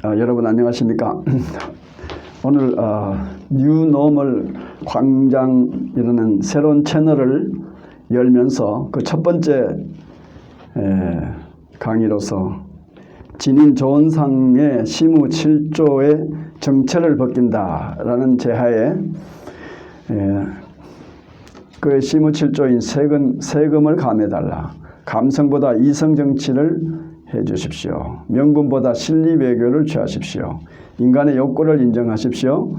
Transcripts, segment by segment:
여러분 안녕하십니까? 오늘 뉴노멀 광장이라는 새로운 채널을 열면서 그 첫 번째 강의로서 진인 조은상의 시무 7조의 정체를 벗긴다라는 제하에 그 시무 7조인 세금을 감해달라. 감성보다 이성 정치를 해주십시오. 명분보다 실리 외교를 취하십시오. 인간의 욕구를 인정하십시오.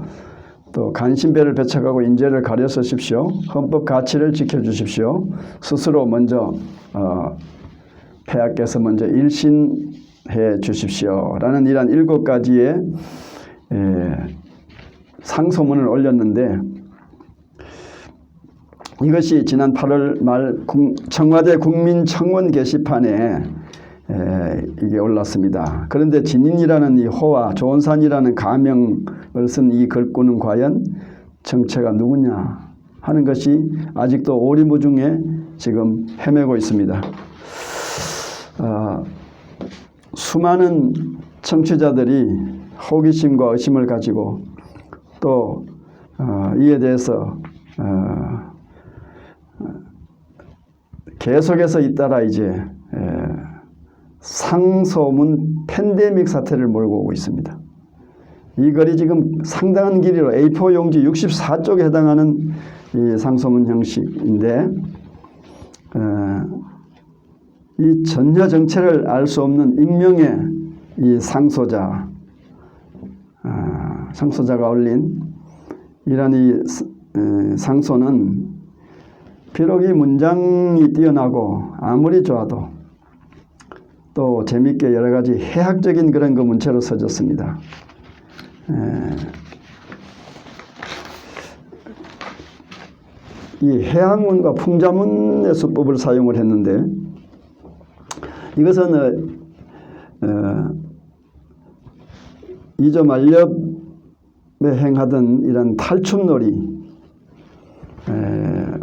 또 간신배를 배척하고 인재를 가려서십시오. 헌법 가치를 지켜주십시오. 스스로 먼저 폐하께서 먼저 일신해 주십시오. 라는 이러한 7가지의 상소문을 올렸는데, 이것이 지난 8월 말 청와대 국민청원 게시판에 이게 올랐습니다. 그런데 진인이라는 이 호와 조은산이라는 가명을 쓴 이 글꾼은 과연 정체가 누구냐 하는 것이 아직도 오리무중에 지금 헤매고 있습니다. 수많은 청취자들이 호기심과 의심을 가지고 또 이에 대해서 계속해서 잇따라 이제 상소문 팬데믹 사태를 몰고 오고 있습니다. 이 글이 지금 상당한 길이로 A4 용지 64쪽에 해당하는 이 상소문 형식인데, 이 전혀 정체를 알 수 없는 익명의 이 상소자가 올린 이런 이 상소는 비록 이 문장이 뛰어나고 아무리 좋아도 또 재미있게 여러 가지 해학적인 그런 그 문체로 써졌습니다. 이 해학문과 풍자문의 수법을 사용을 했는데, 이것은 이조 만렵에 행하던 이런 탈춤놀이,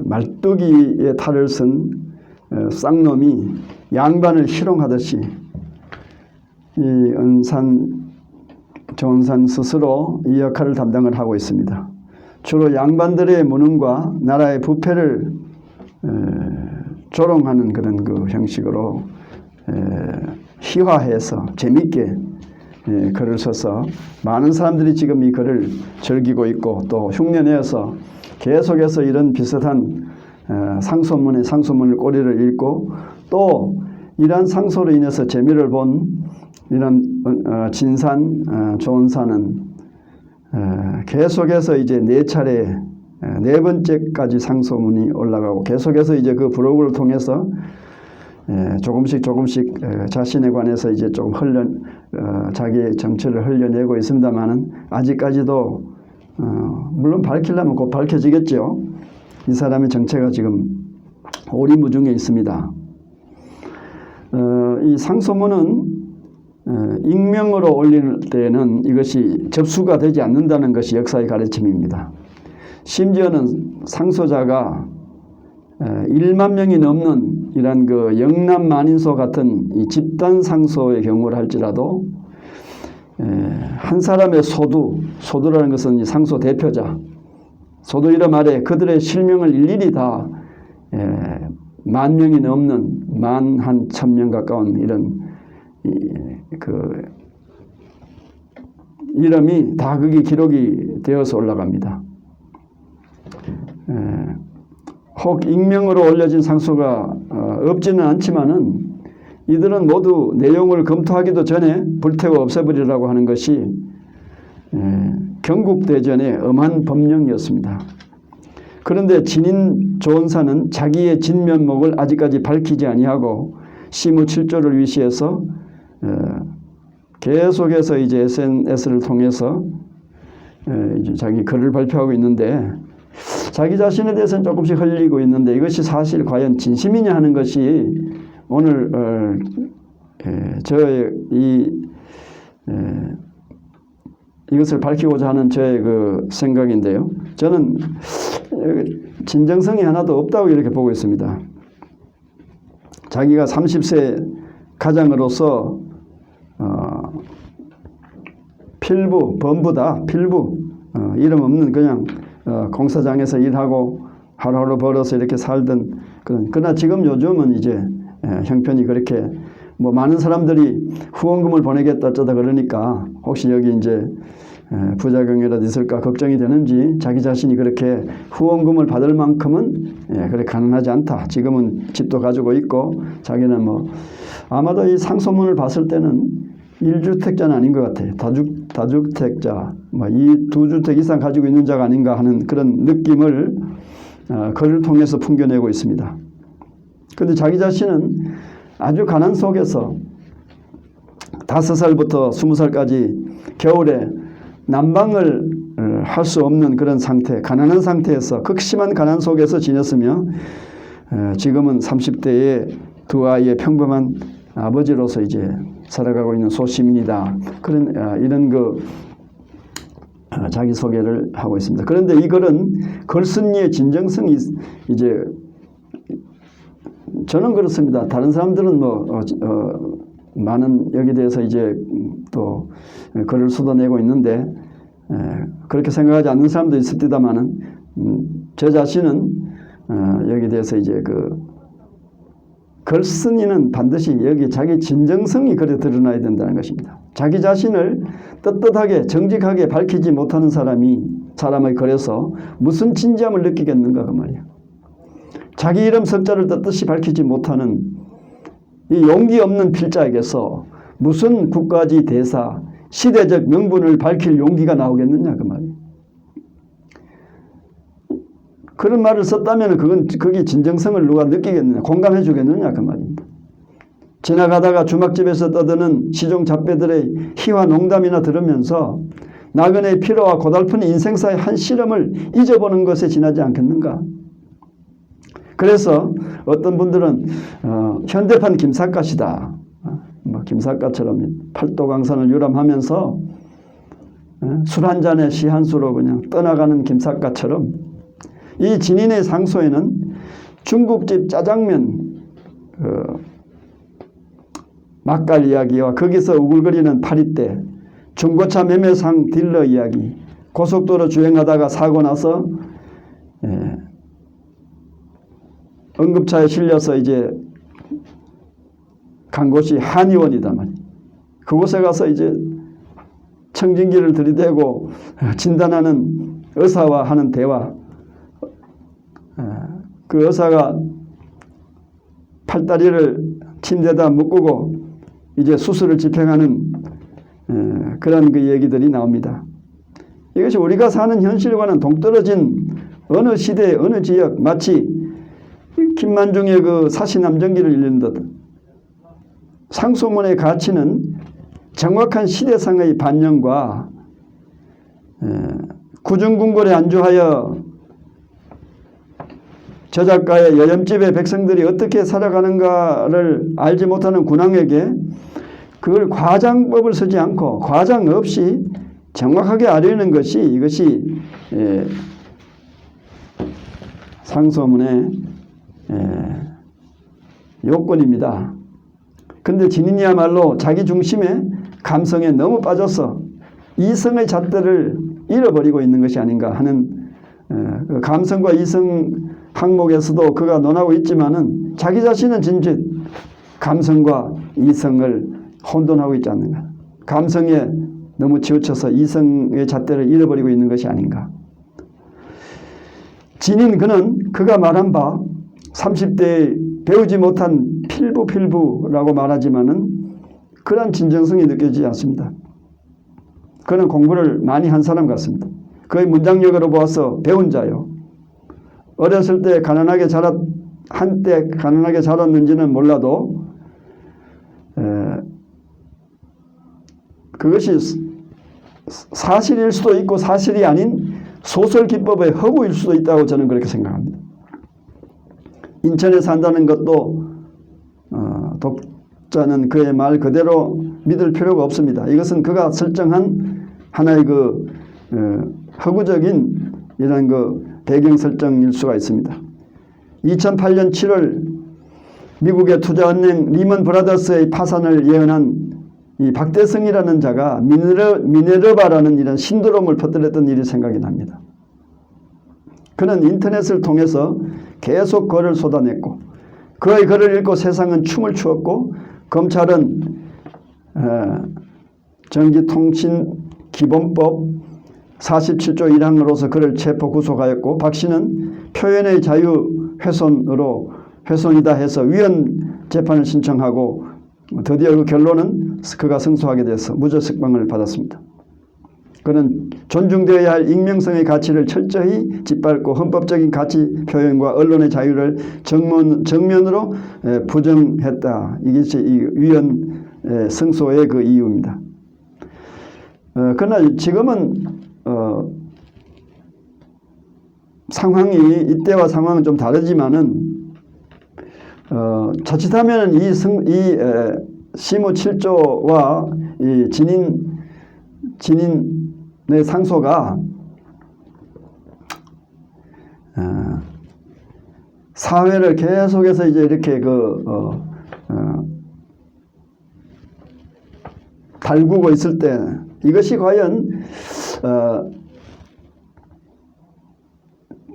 말뚝이의 탈을 쓴 쌍놈이 양반을 희롱하듯이 이 조은산 스스로 이 역할을 담당을 하고 있습니다. 주로 양반들의 무능과 나라의 부패를 조롱하는 그런 그 형식으로 희화해서 재미있게 글을 써서 많은 사람들이 지금 이 글을 즐기고 있고, 또 흉내내어서 계속해서 이런 비슷한 상소문을 꼬리를 읽고, 또 이러한 상소로 인해서 재미를 본 이런 진산, 조은산은 계속해서 이제 4차례, 4번째까지 상소문이 올라가고, 계속해서 이제 그 브로그를 통해서 조금씩 자신에 관해서 이제 조금 자기의 정체를 흘려내고 있습니다만은, 아직까지도 물론 밝히려면 곧 밝혀지겠죠. 이 사람의 정체가 지금 오리무중에 있습니다. 이 상소문은 익명으로 올릴 때는 이것이 접수가 되지 않는다는 것이 역사의 가르침입니다. 심지어는 상소자가 1만 명이 넘는 이런 그 영남 만인소 같은 이 집단 상소의 경우를 할지라도 한 사람의 소두라는 것은 이 상소 대표자, 소두 이름 아래 그들의 실명을 일일이 다 10,000명이 넘는 11,000명 가까운 이런 그 이름이 다 그게 기록이 되어서 올라갑니다. 혹 익명으로 올려진 상소가 없지는 않지만은, 이들은 모두 내용을 검토하기도 전에 불태워 없애버리라고 하는 것이 경국대전의 엄한 법령이었습니다. 그런데 진인 조은산은 자기의 진면목을 아직까지 밝히지 아니하고 시무 7조를 위시해서 계속해서 이제 SNS를 통해서 이제 자기 글을 발표하고 있는데, 자기 자신에 대해서는 조금씩 흘리고 있는데, 이것이 사실 과연 진심이냐 하는 것이 오늘 저의 이것을 밝히고자 하는 저의 그 생각인데요. 저는 진정성이 하나도 없다고 이렇게 보고 있습니다. 자기가 30세 가장으로서 필부, 범부다. 필부. 이름 없는 그냥 공사장에서 일하고 하루하루 벌어서 이렇게 살던 그러나 지금 요즘은 이제 형편이 그렇게 뭐 많은 사람들이 후원금을 보내겠다 어쩌다 그러니까 혹시 여기 이제 부작용이라도 있을까 걱정이 되는지 자기 자신이 그렇게 후원금을 받을 만큼은 그렇게 가능하지 않다. 지금은 집도 가지고 있고 자기는 뭐 아마도 이 상소문을 봤을 때는 1주택자는 아닌 것 같아요. 다주택자, 뭐 이 2주택 이상 가지고 있는 자가 아닌가 하는 그런 느낌을 글을 통해서 풍겨내고 있습니다. 그런데 자기 자신은 아주 가난 속에서 5살부터 20살까지 겨울에 난방을 할 수 없는 그런 상태, 가난한 상태에서 극심한 가난 속에서 지냈으며 지금은 30대의 두 아이의 평범한 아버지로서 이제 살아가고 있는 소시민이다. 그런 이런 자기 소개를 하고 있습니다. 그런데 이 글은 글쓴이의 진정성이 이제 저는 그렇습니다. 다른 사람들은 많은 여기에 대해서 이제 또 글을 쏟아내고 있는데 그렇게 생각하지 않는 사람도 있을 때다마는 제 자신은 여기에 대해서 이제 글쓴이는 반드시 여기 자기 진정성이 글에 드러나야 된다는 것입니다. 자기 자신을 떳떳하게 정직하게 밝히지 못하는 사람의 글에서 무슨 진지함을 느끼겠는가 그 말이야. 자기 이름 석자를 떳떳이 밝히지 못하는 이 용기 없는 필자에게서 무슨 국가지 대사, 시대적 명분을 밝힐 용기가 나오겠느냐 그 말이야. 그런 말을 썼다면 그게 진정성을 누가 느끼겠느냐, 공감해 주겠느냐 그 말입니다. 지나가다가 주막집에서 떠드는 시종 잡배들의 희화 농담이나 들으면서 나그네의 피로와 고달픈 인생사의 한 시름을 잊어보는 것에 지나지 않겠는가. 그래서 어떤 분들은 현대판 김삿갓이다. 뭐 김삿갓처럼 팔도강산을 유람하면서 술 한 잔에 시 한 수로 그냥 떠나가는 김삿갓처럼 이 진인의 상소에는 중국집 짜장면 맛갈 이야기와 거기서 우글거리는 파리떼, 중고차 매매상 딜러 이야기, 고속도로 주행하다가 사고 나서 응급차에 실려서 이제 간 곳이 한의원이다 말이야. 그곳에 가서 이제 청진기를 들이대고 진단하는 의사와 하는 대화. 그 의사가 팔다리를 침대에다 묶고 이제 수술을 집행하는 그런 그 얘기들이 나옵니다. 이것이 우리가 사는 현실과는 동떨어진 어느 시대, 어느 지역, 마치 김만중의 그 사시남정기를 읽는 듯 상소문의 가치는 정확한 시대상의 반영과 구중궁궐에 안주하여 저 작가의 여염집의 백성들이 어떻게 살아가는가를 알지 못하는 군왕에게 그걸 과장법을 쓰지 않고 과장 없이 정확하게 알리는 것이 이것이 상소문의 요건입니다. 그런데 진인이야말로 자기 중심의 감성에 너무 빠져서 이성의 잣대를 잃어버리고 있는 것이 아닌가 하는 감성과 이성 항목에서도 그가 논하고 있지만은 자기 자신은 진짜 감성과 이성을 혼돈하고 있지 않는가. 감성에 너무 치우쳐서 이성의 잣대를 잃어버리고 있는 것이 아닌가. 진인 그는 그가 말한 바 30대에 배우지 못한 필부라고 말하지만은 그런 진정성이 느껴지지 않습니다. 그는 공부를 많이 한 사람 같습니다. 그의 문장력으로 보아서 배운 자요. 어렸을 때 한때 가난하게 자랐는지는 몰라도 그것이 사실일 수도 있고 사실이 아닌 소설 기법의 허구일 수도 있다고 저는 그렇게 생각합니다. 인천에 산다는 것도 독자는 그의 말 그대로 믿을 필요가 없습니다. 이것은 그가 설정한 하나의 허구적인 이런 배경 설정일 수가 있습니다. 2008년 7월 미국의 투자은행 리먼 브라더스의 파산을 예언한 이 박대성이라는 자가 미네르바라는 이런 신드롬을 퍼뜨렸던 일이 생각이 납니다. 그는 인터넷을 통해서 계속 글을 쏟아냈고 그의 글을 읽고 세상은 춤을 추었고 검찰은 전기통신기본법 47조 1항으로서 그를 체포 구속하였고 박 씨는 표현의 자유 훼손이다 해서 위헌 재판을 신청하고 드디어 그 결론은 그가 승소하게 돼서 무죄석방을 받았습니다. 그는 존중되어야 할 익명성의 가치를 철저히 짓밟고 헌법적인 가치 표현과 언론의 자유를 정면으로 부정했다. 이것이 이 위헌 승소의 그 이유입니다. 그러나 지금은 상황이 이때와 상황은 좀 다르지만은 자칫하면 이 시무 7조와 이 진인의 상소가 사회를 계속해서 이제 이렇게 달구고 있을 때 이것이 과연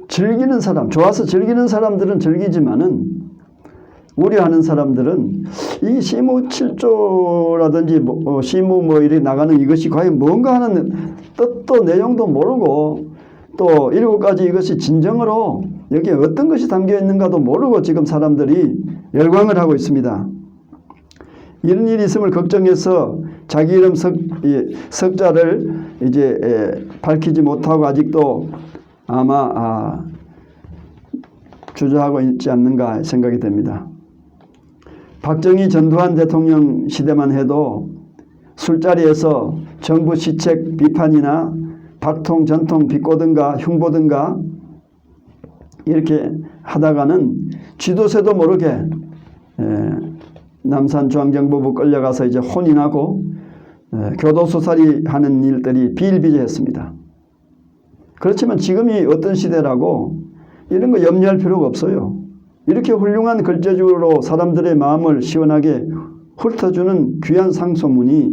즐기는 사람, 좋아서 즐기는 사람들은 즐기지만은 우려하는 사람들은 이 시무 7조라든지 시무 이리 나가는 이것이 과연 뭔가 하는 뜻도 내용도 모르고 또 7가지 이것이 진정으로 여기에 어떤 것이 담겨 있는가도 모르고 지금 사람들이 열광을 하고 있습니다. 이런 일이 있음을 걱정해서 자기 이름 석자를 이제 밝히지 못하고 아직도 아마 주저하고 있지 않는가 생각이 됩니다. 박정희 전두환 대통령 시대만 해도 술자리에서 정부 시책 비판이나 박통 전통 비꼬든가 흉보든가 이렇게 하다가는 쥐도새도 모르게 남산중앙정보부 끌려가서 이제 혼인하고 교도소살이 하는 일들이 비일비재했습니다. 그렇지만 지금이 어떤 시대라고 이런 거 염려할 필요가 없어요. 이렇게 훌륭한 글재주로 사람들의 마음을 시원하게 훑어주는 귀한 상소문이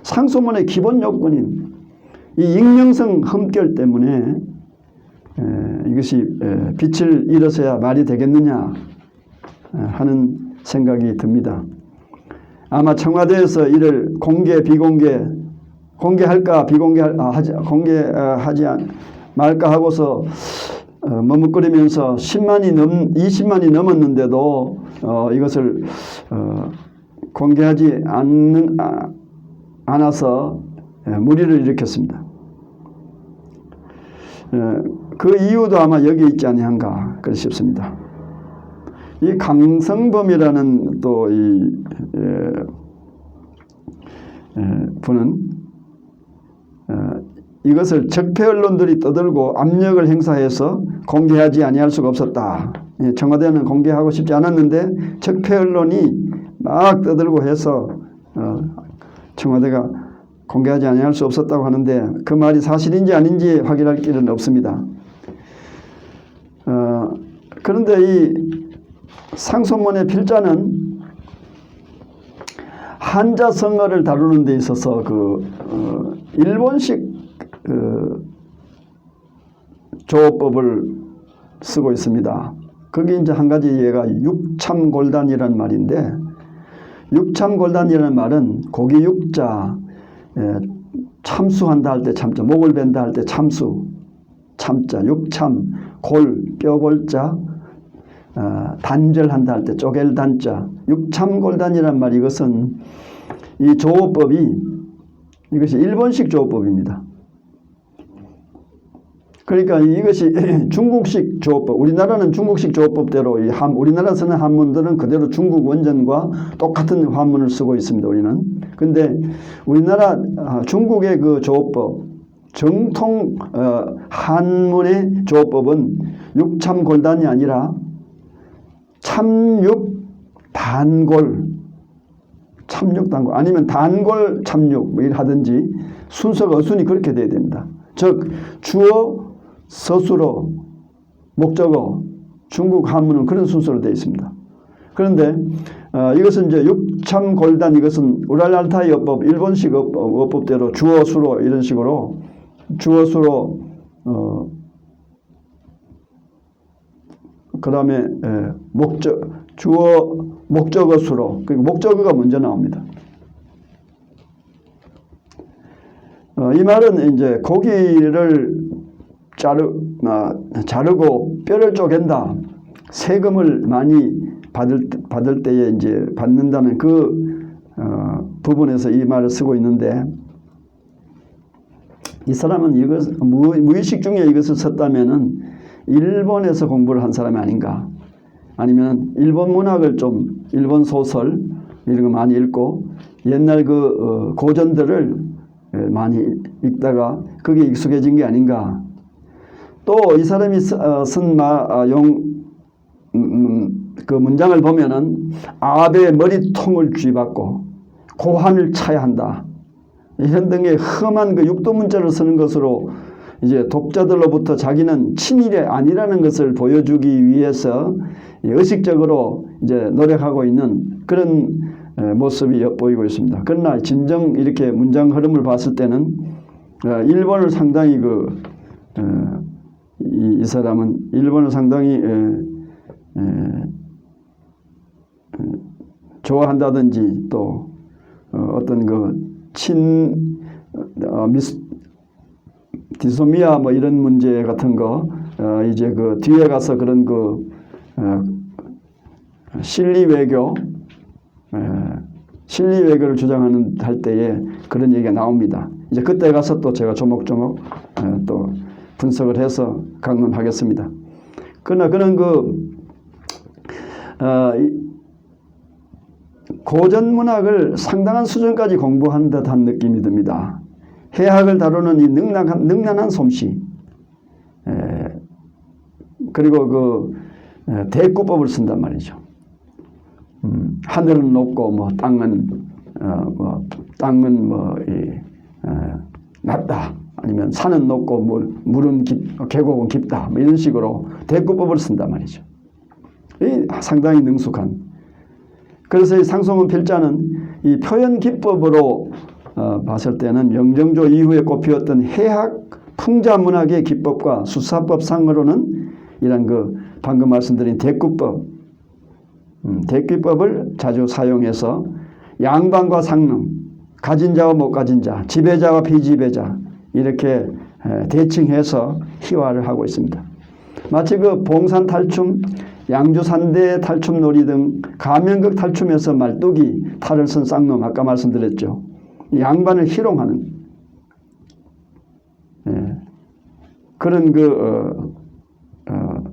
상소문의 기본 요건인 이 익명성 흠결 때문에 이것이 빛을 잃어서야 말이 되겠느냐 하는 생각이 듭니다. 아마 청와대에서 이를 공개할까 공개하지 말까 하고서 머뭇거리면서 20만이 넘었는데도 이것을 공개하지 않아서 물의를 일으켰습니다. 그 이유도 아마 여기 있지 아니한가 그렇게 싶습니다. 이 강성범이라는 또 이 분은 이것을 적폐 언론들이 떠들고 압력을 행사해서 공개하지 아니할 수가 없었다. 청와대는 공개하고 싶지 않았는데 적폐 언론이 막 떠들고 해서 청와대가 공개하지 아니할 수 없었다고 하는데 그 말이 사실인지 아닌지 확인할 길은 없습니다. 그런데 이 상소문의 필자는 한자성어를 다루는 데 있어서 일본식 조어법을 쓰고 있습니다. 거기 이제 한 가지 예가 육참골단이라는 말인데, 육참골단이라는 말은 고기 육자, 참수한다 할 때 참자, 목을 벤다 할 때 참수, 참자, 육참, 골, 뼈골자, 단절한다 할 때 쪼갤 단자, 육참골단이란 말, 이것은 이 조어법이 이것이 일본식 조어법입니다. 그러니까 이것이 중국식 조어법, 우리나라는 중국식 조어법대로 우리나라에서는 한문들은 그대로 중국 원전과 똑같은 한문을 쓰고 있습니다. 우리는. 근데 우리나라 중국의 그 조어법, 정통 한문의 조어법은 육참골단이 아니라 참육단골, 참육단골 아니면 단골 참육 뭐 하든지 순서가 어순이 그렇게 돼야 됩니다. 즉 주어, 서술어, 목적어, 중국 한문은 그런 순서로 되어 있습니다. 그런데 이것은 이제 육참골단, 이것은 우랄알타이 어법, 일본식 어법대로 주어 수로 이런 식으로 주어 수로 그다음에 주어 목적어 수로, 그리고 목적어가 먼저 나옵니다. 이 말은 이제 고기를 자르고 뼈를 쪼갠다. 세금을 많이 받을 때에 이제 받는다는 그 부분에서 이 말을 쓰고 있는데, 이 사람은 이것 무의식 중에 이것을 썼다면은 일본에서 공부를 한 사람이 아닌가, 아니면 일본 문학을 좀, 일본 소설 이런 거 많이 읽고 옛날 그 고전들을 많이 읽다가 그게 익숙해진 게 아닌가. 또 이 사람이 쓴 그 문장을 보면은 아베의 머리통을 쥐받고 고환을 차야 한다, 이런 등의 험한 그 육도문자를 쓰는 것으로 이제 독자들로부터 자기는 친일이 아니라는 것을 보여주기 위해서 의식적으로 이제 노력하고 있는 그런 모습이 엿보이고 있습니다. 그러나 진정 이렇게 문장 흐름을 봤을 때는 일본을 상당히 이 사람은 일본을 상당히 좋아한다든지 또 어떤 디소미아 뭐 이런 문제 같은 거 이제 그 뒤에 가서 그런 실리 외교를 주장하는 할 때에 그런 얘기가 나옵니다. 이제 그때 가서 또 제가 조목조목 또 분석을 해서 강론하겠습니다. 그러나 그런 고전 문학을 상당한 수준까지 공부한 듯한 느낌이 듭니다. 해학을 다루는 이 능란한 솜씨, 그리고 대꾸법을 쓴단 말이죠. 하늘은 높고 땅은 낮다, 아니면 산은 높고 물은 계곡은 깊다, 뭐 이런 식으로 대꾸법을 쓴단 말이죠. 상당히 능숙한. 그래서 이 상소문 필자는 이 표현 기법으로 봤을 때는 영정조 이후에 꼽히었던 해학 풍자 문학의 기법과 수사법 상으로는 이런 방금 말씀드린 대꾸법을 자주 사용해서 양반과 상능, 가진 자와 못 가진 자, 지배자와 비지배자 이렇게 대칭해서 희화를 하고 있습니다. 마치 봉산 탈춤, 양주 산대 탈춤놀이 등 가면극 탈춤에서 말뚝이 탈을 쓴 쌍놈, 아까 말씀드렸죠. 양반을 희롱하는 그런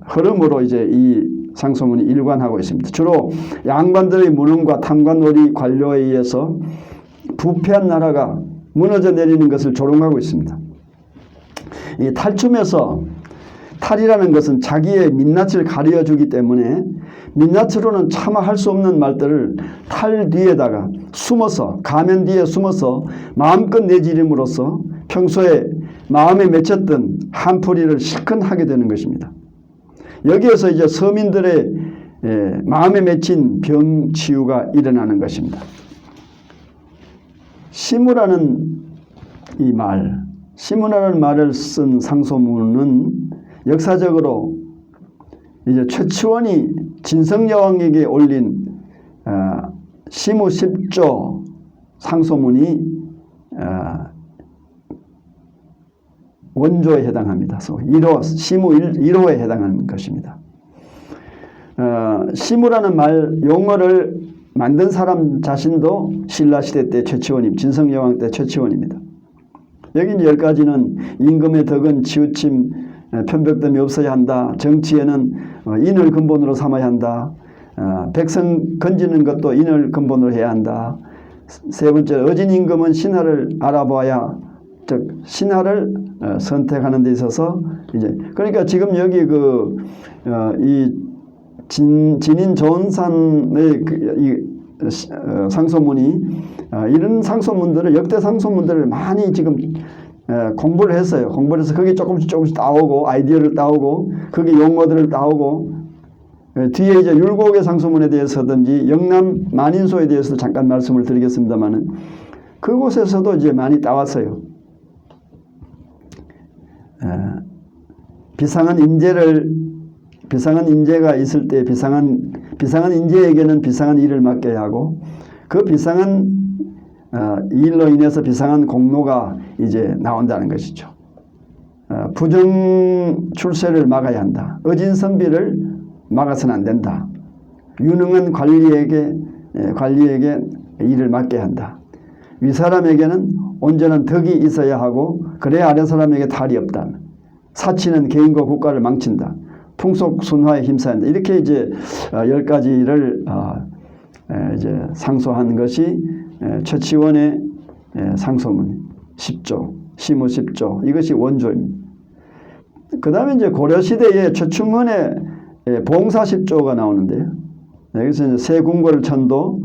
흐름으로 이제 이 상소문이 일관하고 있습니다. 주로 양반들의 무능과 탐관놀이 관료에 의해서 부패한 나라가 무너져 내리는 것을 조롱하고 있습니다. 이 탈춤에서 탈이라는 것은 자기의 민낯을 가려주기 때문에 민낯으로는 차마 할 수 없는 말들을 탈 뒤에다가 숨어서, 가면 뒤에 숨어서 마음껏 내지름으로써 평소에 마음에 맺혔던 한풀이를 실컷 하게 되는 것입니다. 여기에서 이제 서민들의 마음에 맺힌 병치유가 일어나는 것입니다. 시무라는 시무라는 말을 쓴 상소문은 역사적으로 이제 최치원이 진성여왕에게 올린 시무 10조 상소문이 원조에 해당합니다. 시무 1호에 해당하는 것입니다. 시무라는 용어를 만든 사람 자신도 신라시대 때 최치원입니다. 진성여왕 때 최치원입니다. 여기 이제 10가지는 임금의 덕은 치우침, 편벽됨이 없어야 한다. 정치에는 인을 근본으로 삼아야 한다. 백성 건지는 것도 인을 근본으로 해야 한다. 세 번째, 어진 임금은 신하를 알아봐야, 즉 신하를 선택하는 데 있어서 이제 그러니까 지금 여기 이 진인 조은산의 이 상소문이 이런 상소문들을, 역대 상소문들을 많이 지금 공부를 했어요. 공부를 해서 거기 조금씩 따오고, 아이디어를 따오고, 거기 용어들을 따오고, 뒤에 이제 율곡의 상소문에 대해서든지 영남 만인소에 대해서 잠깐 말씀을 드리겠습니다만은 그곳에서도 이제 많이 따왔어요. 비상한 인재가 있을 때 비상한 인재에게는 비상한 일을 맡겨야 하고 그 비상한 일로 인해서 비상한 공로가 이제 나온다는 것이죠. 부정 출세를 막아야 한다. 어진 선비를 막아서는 안 된다. 유능한 관리에게 일을 맡겨야 한다. 윗사람에게는 온전한 덕이 있어야 하고 그래야 아랫사람에게 탈이 없다. 사치는 개인과 국가를 망친다. 풍속 순화에 힘써야 한다. 이렇게 이제 10가지를 이제 상소한 것이 최치원의 상소문 10조, 시무 10조 이것이 원조입니다. 그 다음에 이제 고려시대에 최충헌의 봉사 10조가 나오는데요. 여기서 이제 세궁궐 천도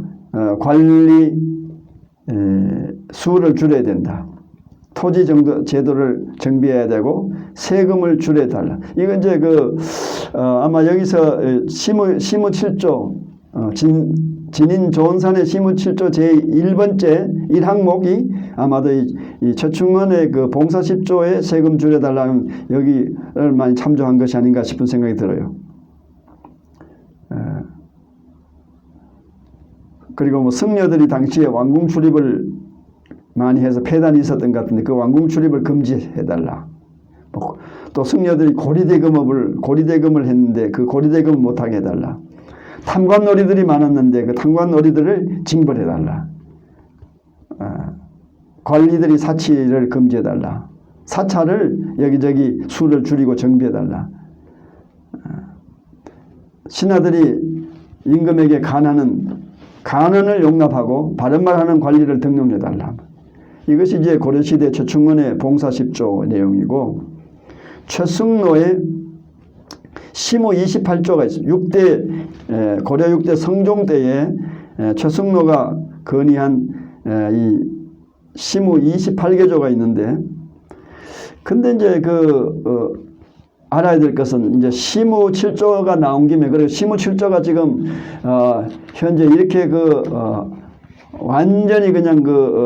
관리 수를 줄여야 된다. 토지 제도를 정비해야 되고 세금을 줄여야 달라. 이건 이제 아마 여기서 시무 7조 진인 조은산의 시무 7조 제1번째 1항목이 아마도 이 최충헌의 그 봉사 10조에 세금 줄여달라는 여기를 많이 참조한 것이 아닌가 싶은 생각이 들어요. 그리고 뭐 승려들이 당시에 왕궁 출입을 많이 해서 폐단이 있었던 것 같은데 그 왕궁 출입을 금지해달라. 또 승려들이 고리대금을 했는데 그 고리대금을 못하게 해달라. 탐관놀이들이 많았는데 그 탐관놀이들을 징벌해달라. 관리들이 사치를 금지해달라. 사찰을 여기저기 수를 줄이고 정비해달라. 신하들이 임금에게 간언을 용납하고 바른말하는 관리를 등용해달라. 이것이 이제 고려시대 최충헌의 봉사 10조 내용이고 최승로의 시무 28조가 있습니다. 고려 6대 성종 때에 최승로가 건의한 이 시무 28개조가 있는데 근데 이제 알아야 될 것은 이제 시무 7조가 나온 김에 그리고 시무 7조가 지금 현재 이렇게 완전히 그냥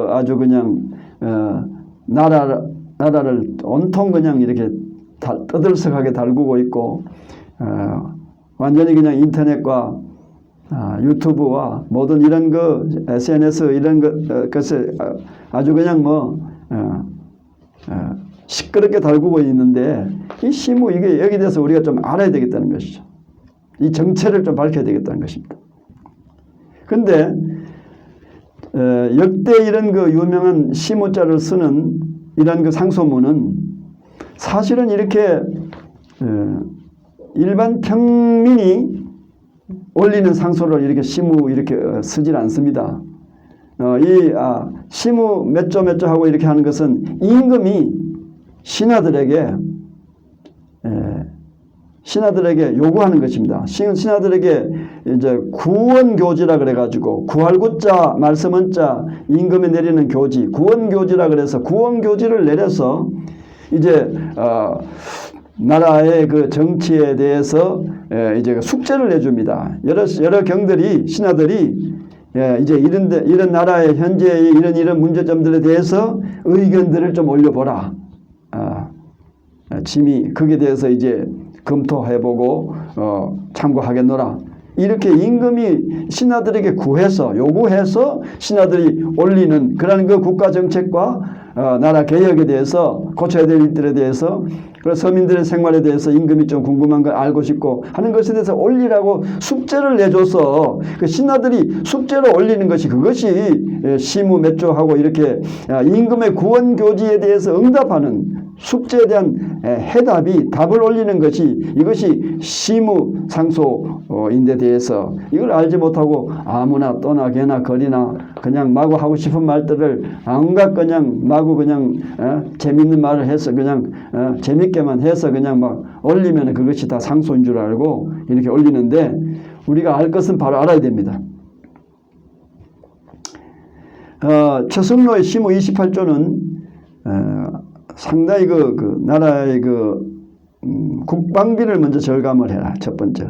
아주 그냥 나라를 온통 그냥 이렇게 떠들썩하게 달구고 있고 완전히 그냥 인터넷과 유튜브와 모든 이런 SNS 이런 것을 아주 그냥 시끄럽게 달구고 있는데 이 시무 이게 여기 대해서 우리가 좀 알아야 되겠다는 것이죠. 이 정체를 좀 밝혀야 되겠다는 것입니다. 그런데 역대 이런 유명한 시무자를 쓰는 이런 상소문은 사실은 이렇게 일반 평민이 올리는 상소를 이렇게 시무 이렇게 쓰질 않습니다. 시무 몇 조 몇 조 하고 이렇게 하는 것은 임금이 신하들에게 요구하는 것입니다. 신하들에게 이제 구원교지라 그래가지고 구할구자 말씀은자 임금에 내리는 교지 구원교지라 그래서 구원교지를 내려서 이제 나라의 정치에 대해서 이제 숙제를 내줍니다. 여러 경들이 신하들이 이제 이런 나라의 현재의 이런 문제점들에 대해서 의견들을 좀 올려보라. 짐이 거기에 대해서 이제 검토해보고 참고하겠노라. 이렇게 임금이 신하들에게 요구해서 신하들이 올리는 그런 국가 정책과 나라 개혁에 대해서 고쳐야 될 일들에 대해서 그리고 서민들의 생활에 대해서 임금이 좀 궁금한 걸 알고 싶고 하는 것에 대해서 올리라고 숙제를 내줘서 신하들이 숙제로 올리는 그것이 시무 몇 조 하고 이렇게 임금의 구원교지에 대해서 응답하는 숙제에 대한 답을 올리는 이것이 시무 상소인데 대해서 이걸 알지 못하고 아무나 또나 개나 거리나 그냥 마구 하고 싶은 말들을 안각 그냥 마구 그냥 재밌는 말을 해서 그냥 재밌게만 해서 그냥 막 올리면 그것이 다 상소인 줄 알고 이렇게 올리는데 우리가 알 것은 바로 알아야 됩니다. 최승로의 시무 28조는 상당히 나라의 국방비를 먼저 절감을 해라. 첫 번째.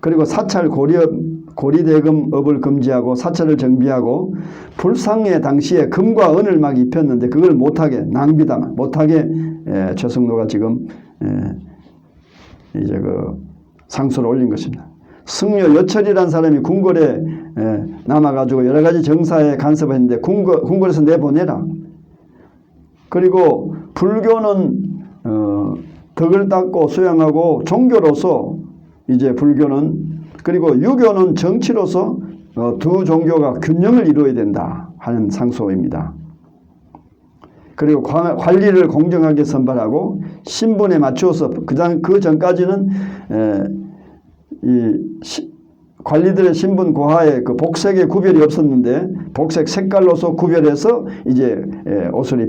그리고 사찰 고리대금업을 금지하고 사찰을 정비하고 불상의 당시에 금과 은을 막 입혔는데 그걸 못하게 낭비다 못하게 최승로가 지금 이제 그 상소를 올린 것입니다. 승려 여철이라는 사람이 궁궐에 남아가지고 여러 가지 정사에 간섭했는데 궁궐에서 내보내라. 그리고 불교는 덕을 닦고 수양하고 종교로서 이제 불교는 그리고 유교는 정치로서 두 종교가 균형을 이루어야 된다 하는 상소입니다. 그리고 관리를 공정하게 선발하고 신분에 맞추어서 그 전까지는 관리들의 신분 고하에 그 복색의 구별이 없었는데 복색 색깔로서 구별해서 이제 옷을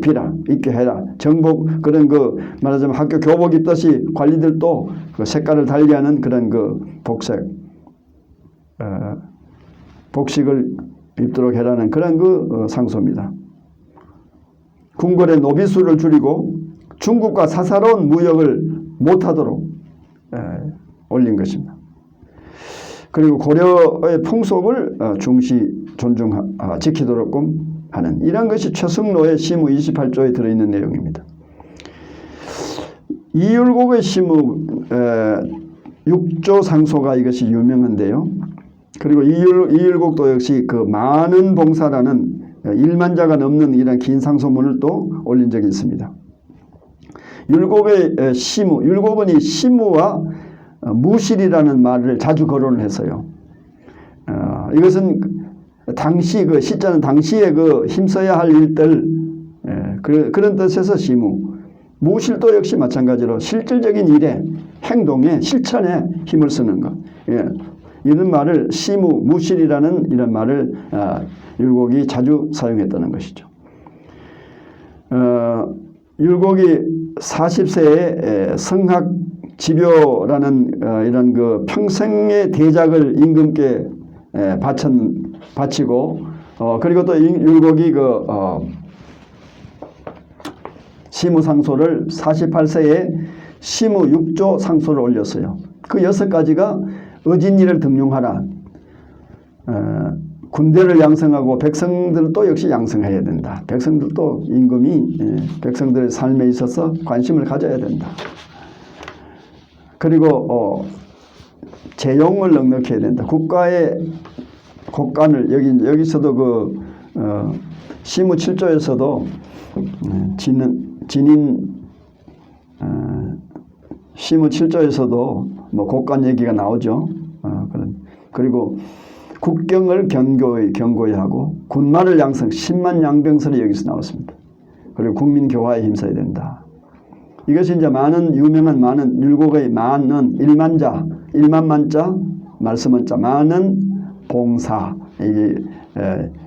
입게 해라. 정복 그런 그 말하자면 학교 교복 입듯이 관리들도 그 색깔을 달리하는 그런 그 복식을 입도록 해라는 그런 그 상소입니다. 궁궐의 노비수를 줄이고 중국과 사사로운 무역을 못하도록 올린 것입니다. 그리고 고려의 풍속을 지키도록 하는 이런 것이 최승로의 시무 28조에 들어있는 내용입니다. 이율곡의 시무 6조 상소가 이것이 유명한데요. 그리고 이율곡도 역시 그 많은 봉사라는 1만 자가 넘는 이런 긴 상소문을 또 올린 적이 있습니다. 율곡의 시무, 율곡은 이 시무와 무실이라는 말을 자주 거론을 했어요. 이것은 당시 그 시자는 당시에 그 힘써야 할 일들 그런 뜻에서 시무. 무실도 역시 마찬가지로 실질적인 일에 행동에 실천에 힘을 쓰는 것. 이런 말을 시무 무실이라는 이런 말을 율곡이 자주 사용했다는 것이죠. 율곡이 40세에 성학 집요라는 이런 그 평생의 대작을 임금께 바치고 그리고 또 율곡이 그 시무 상소를 48세에 시무 6조 상소를 올렸어요. 그 6가지가 의진리를 등용하라. 군대를 양성하고 백성들도 역시 양성해야 된다. 백성들도 임금이 백성들의 삶에 있어서 관심을 가져야 된다. 그리고 재용을 넉넉해야 된다. 국가의 국간을 여기서도 그 시무 7조에서도 진인 시무 7조에서도 뭐 국간 얘기가 나오죠. 그리고 국경을 견고히 하고 군마를 양성 10만 양병설이 여기서 나왔습니다. 그리고 국민 교화에 힘써야 된다. 이것이 이제 유명한 율곡의 많은 1만자, 1만만자, 말씀은 자, 많은 봉사.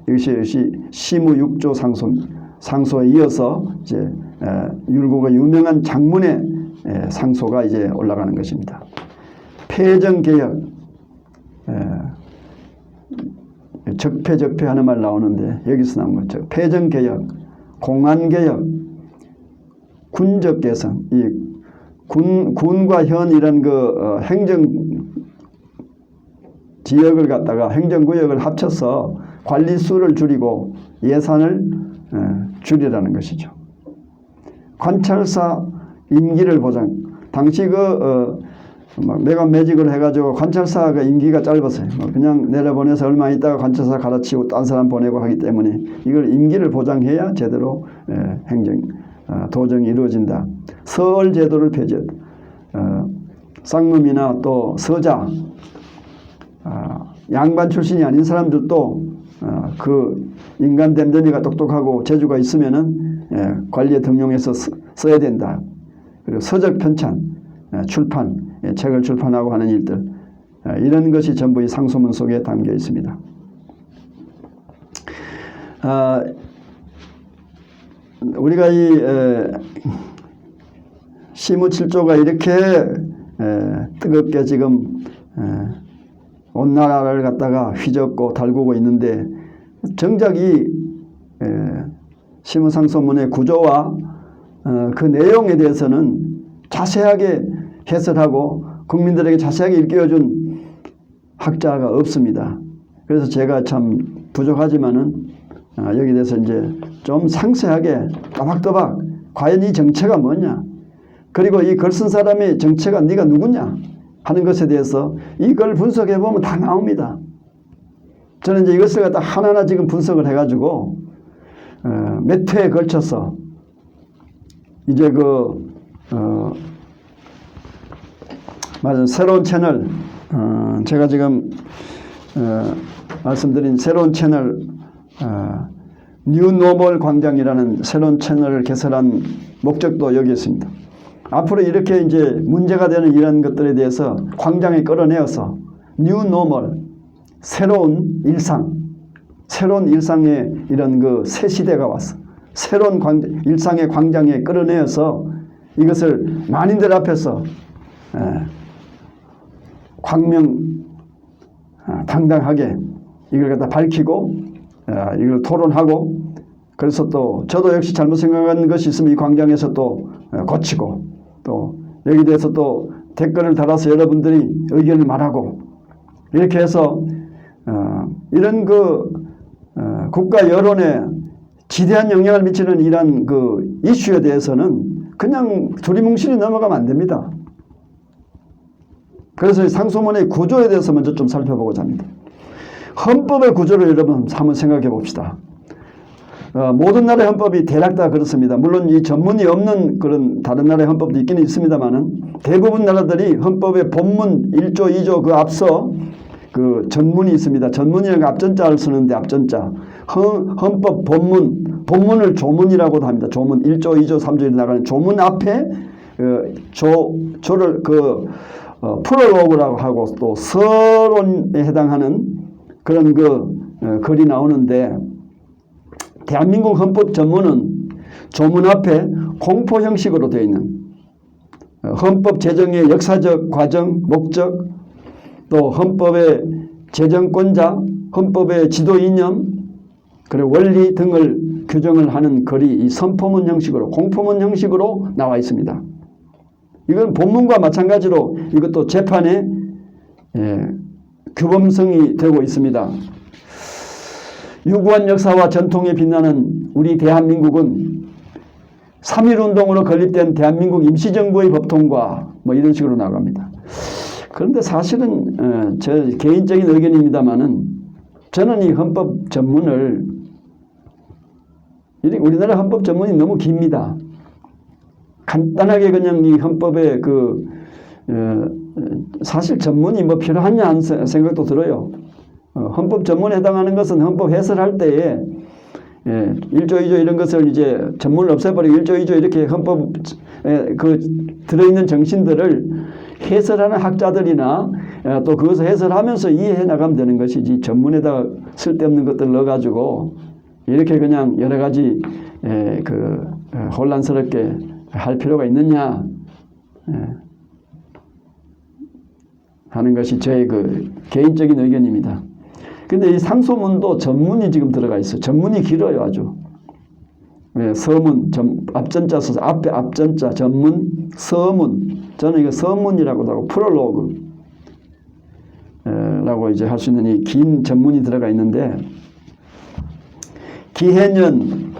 이것이 시무 6조 상소에 이어서 이제 율곡의 유명한 장문의 상소가 이제 올라가는 것입니다. 폐정개혁, 적폐 하는 말 나오는데 여기서 나온 거죠. 폐정개혁, 공안개혁, 군적 개선, 이 군과 현이란 그 행정 지역을 갖다가 행정구역을 합쳐서 관리 수를 줄이고 예산을 줄이라는 것이죠. 관찰사 임기를 보장. 당시 매직을 해가지고 관찰사가 임기가 짧았어요. 그냥 내려보내서 얼마 있다가 관찰사 갈아치우고 딴 사람 보내고 하기 때문에 이걸 임기를 보장해야 제대로 도정이 이루어진다. 서얼 제도를 폐지했다. 쌍놈이나 또 서자, 양반 출신이 아닌 사람들도 그 인간 댐댐이가 똑똑하고 재주가 있으면은 관리에 등용해서 써야 된다. 그리고 서적 편찬, 출판, 책을 출판하고 하는 일들, 이런 것이 전부 이 상소문 속에 담겨 있습니다. 우리가 이 시무 7조가 이렇게 뜨겁게 지금 온 나라를 갖다가 휘젓고 달구고 있는데 정작 이 시무상소문의 구조와 그 내용에 대해서는 자세하게 해설하고 국민들에게 자세하게 일깨워준 학자가 없습니다. 그래서 제가 참 부족하지만은 여기 대해서 이제 좀 상세하게 또박또박 과연 이 정체가 뭐냐, 그리고 이 글 쓴 사람의 정체가 네가 누구냐 하는 것에 대해서 이걸 분석해 보면 다 나옵니다. 저는 이제 이것을 갖다 하나하나 지금 분석을 해가지고 몇 회에 걸쳐서 이제 맞아, 새로운 채널, 제가 지금 말씀드린 새로운 채널 뉴노멀 광장이라는 새로운 채널을 개설한 목적도 여기 있습니다. 앞으로 이렇게 이제 문제가 되는 이런 것들에 대해서 광장에 끌어내어서 뉴노멀, 새로운 일상, 새로운 일상의 이런 그 새 시대가 왔어. 새로운 일상의 광장에 끌어내어서 이것을 만인들 앞에서 광명 당당하게 이걸 갖다 밝히고 이걸 토론하고, 그래서 또 저도 역시 잘못 생각한 것이 있으면 이 광장에서 또 고치고, 또 여기 대해서 또 댓글을 달아서 여러분들이 의견을 말하고, 이렇게 해서 이런 국가 여론에 지대한 영향을 미치는 이런 이슈에 대해서는 그냥 두리뭉실이 넘어가면 안 됩니다. 그래서 상소문의 구조에 대해서 먼저 좀 살펴보고자 합니다. 헌법의 구조를 여러분 한번 생각해 봅시다. 모든 나라의 헌법이 대략 다 그렇습니다. 물론 이 전문이 없는 그런 다른 나라의 헌법도 있기는 있습니다만은 대부분 나라들이 헌법의 본문 1조, 2조 그 앞서 그 전문이 있습니다. 전문이라는 앞전자를 쓰는데 앞전자. 헌법 본문을 조문이라고도 합니다. 조문 1조, 2조, 3조 이렇게 나가는 조문 앞에 조를 프롤로그라고 하고 또 서론에 해당하는 그런 글이 나오는데, 대한민국 헌법 전문은 조문 앞에 공포 형식으로 되어 있는 헌법 제정의 역사적 과정, 목적, 또 헌법의 제정권자, 헌법의 지도 이념, 그리고 원리 등을 규정을 하는 글이 이 선포문 형식으로, 공포문 형식으로 나와 있습니다. 이건 본문과 마찬가지로 이것도 재판에 규범성이 되고 있습니다. 유구한 역사와 전통에 빛나는 우리 대한민국은 3.1운동으로 건립된 대한민국 임시정부의 법통과 뭐 이런 식으로 나갑니다. 그런데 사실은 제 개인적인 의견입니다만은 저는 이 헌법 전문을, 우리나라 헌법 전문이 너무 깁니다. 간단하게 그냥 이 헌법의 사실 전문이 뭐 필요하냐 하는 생각도 들어요. 헌법 전문에 해당하는 것은 헌법 해설할 때에 1조, 2조 이런 것을 이제 전문을 없애버리고 1조, 2조 이렇게 헌법 들어있는 정신들을 해설하는 학자들이나 또 그것을 해설하면서 이해해 나가면 되는 것이지, 전문에다가 쓸데없는 것들을 넣어가지고 이렇게 그냥 여러 가지 혼란스럽게 할 필요가 있느냐 하는 것이 저의 개인적인 의견입니다. 근데 이 상소문도 전문이 지금 들어가 있어요. 전문이 길어요, 아주. 서문, 앞전자 써서 앞에 앞전자, 전문, 서문. 저는 이거 서문이라고도 하고 프롤로그 라고 이제 할 수 있는 이 긴 전문이 들어가 있는데, 기해년,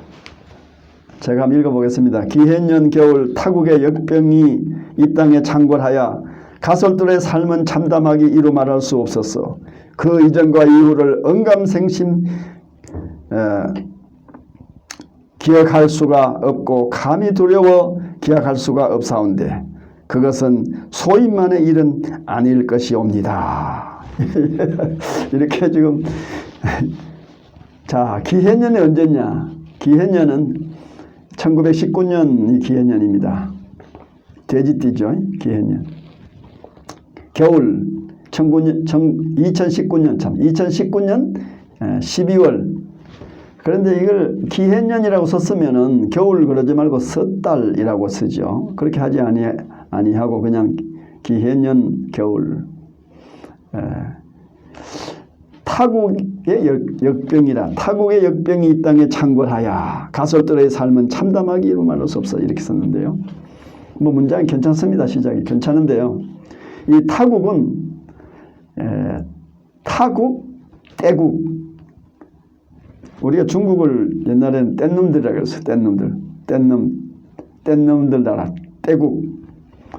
제가 한번 읽어보겠습니다. 기해년 겨울 타국의 역병이 이 땅에 창궐하여 가솔들의 삶은 참담하기 이루 말할 수 없었어. 그 이전과 이후를 언감생심 기억할 수가 없고 감히 두려워 기억할 수가 없사온데 그것은 소인만의 일은 아닐 것이옵니다. 이렇게 지금 자, 기해년이 언제냐? 기해년은 1919년이 기해년입니다. 돼지띠죠, 기해년. 겨울 2019년 2019년 12월. 그런데 이걸 기해년이라고 썼으면은 겨울 그러지 말고 섣달이라고 쓰죠. 그렇게 하지 아니하고 그냥 기해년 겨울. 타국의 역병이라, 타국의 역병이 이 땅에 창궐하여 가솔들의 삶은 참담하기 이루 말할 수 없어, 이렇게 썼는데요. 뭐 문장이 괜찮습니다. 시작이 괜찮은데요. 이 타국은 타국, 떼국. 우리가 중국을 옛날에는 뗀놈들이라고 했어요. 뗀놈들. 뗀놈들 나라. 떼국.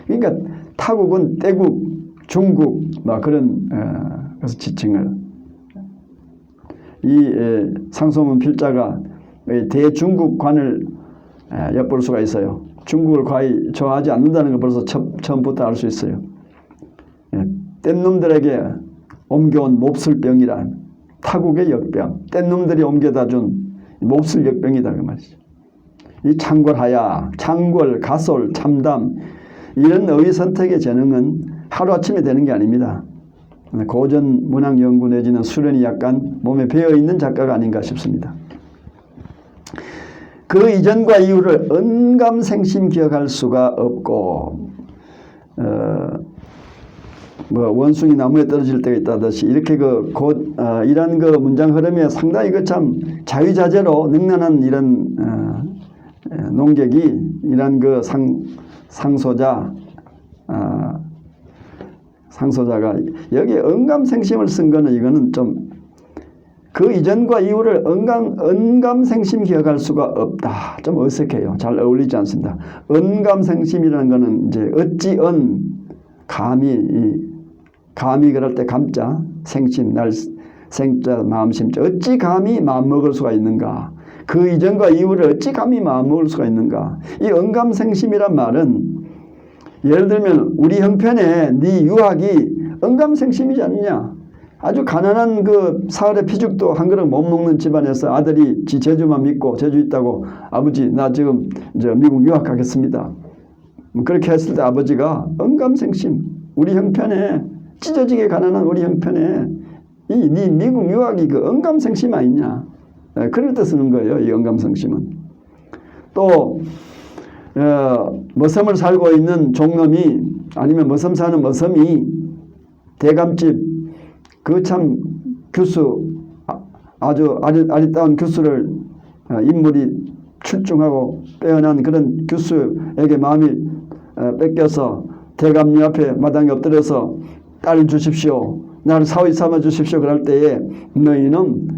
그러니까 타국은 떼국, 중국 막 그런 그래서 지칭을. 이 상소문 필자가 대중국관을 엿볼 수가 있어요. 중국을 거의 좋아하지 않는다는 걸 벌써 처음부터 알 수 있어요. 뗀놈들에게 옮겨온 몹쓸병이란 타국의 역병, 뗀놈들이 옮겨다 준 몹쓸 역병이다 그 말이죠. 이 창궐하야, 창궐, 가솔, 참담 이런 어휘 선택의 재능은 하루아침에 되는 게 아닙니다. 고전 문학 연구 내지는 수련이 약간 몸에 배어있는 작가가 아닌가 싶습니다. 그 이전과 이후를 언감생심 기억할 수가 없고 원숭이 나무에 떨어질 때가 있다듯이 이렇게 이런 문장 흐름에 상당히 참 자유자재로 능란한 이런 농객이 이런 상소자가 여기 언감생심을 쓴 거는 이거는 좀 그 이전과 이후를 언감생심 기억할 수가 없다. 좀 어색해요. 잘 어울리지 않습니다. 언감생심이라는 거는 이제 어찌 감히 그럴 때 감자 생심 날 생자 마음심자 어찌 감히 마음먹을 수가 있는가. 그 이전과 이후를 어찌 감히 마음먹을 수가 있는가. 이 언감생심이란 말은 예를 들면 우리 형편에 네 유학이 언감생심이지 않느냐. 아주 가난한 사흘의 피죽도 한 그릇 못 먹는 집안에서 아들이 지 제주만 믿고 제주 있다고 아버지 나 지금 미국 유학하겠습니다. 그렇게 했을 때 아버지가 언감생심 우리 형편에 찢어지게 가난한 우리 형편에 네 미국 유학이 언감생심 아니냐. 그럴 때 쓰는 거예요. 이 언감생심은. 또 머섬을 살고 있는 종놈이 아니면 머섬 사는 머섬이 대감집 참 교수 아주 아리따운 교수를 인물이 출중하고 빼어난 그런 교수에게 마음이 뺏겨서 대감녀 앞에 마당에 엎드려서 딸 주십시오. 나를 사위 삼아 주십시오. 그럴 때에 너희는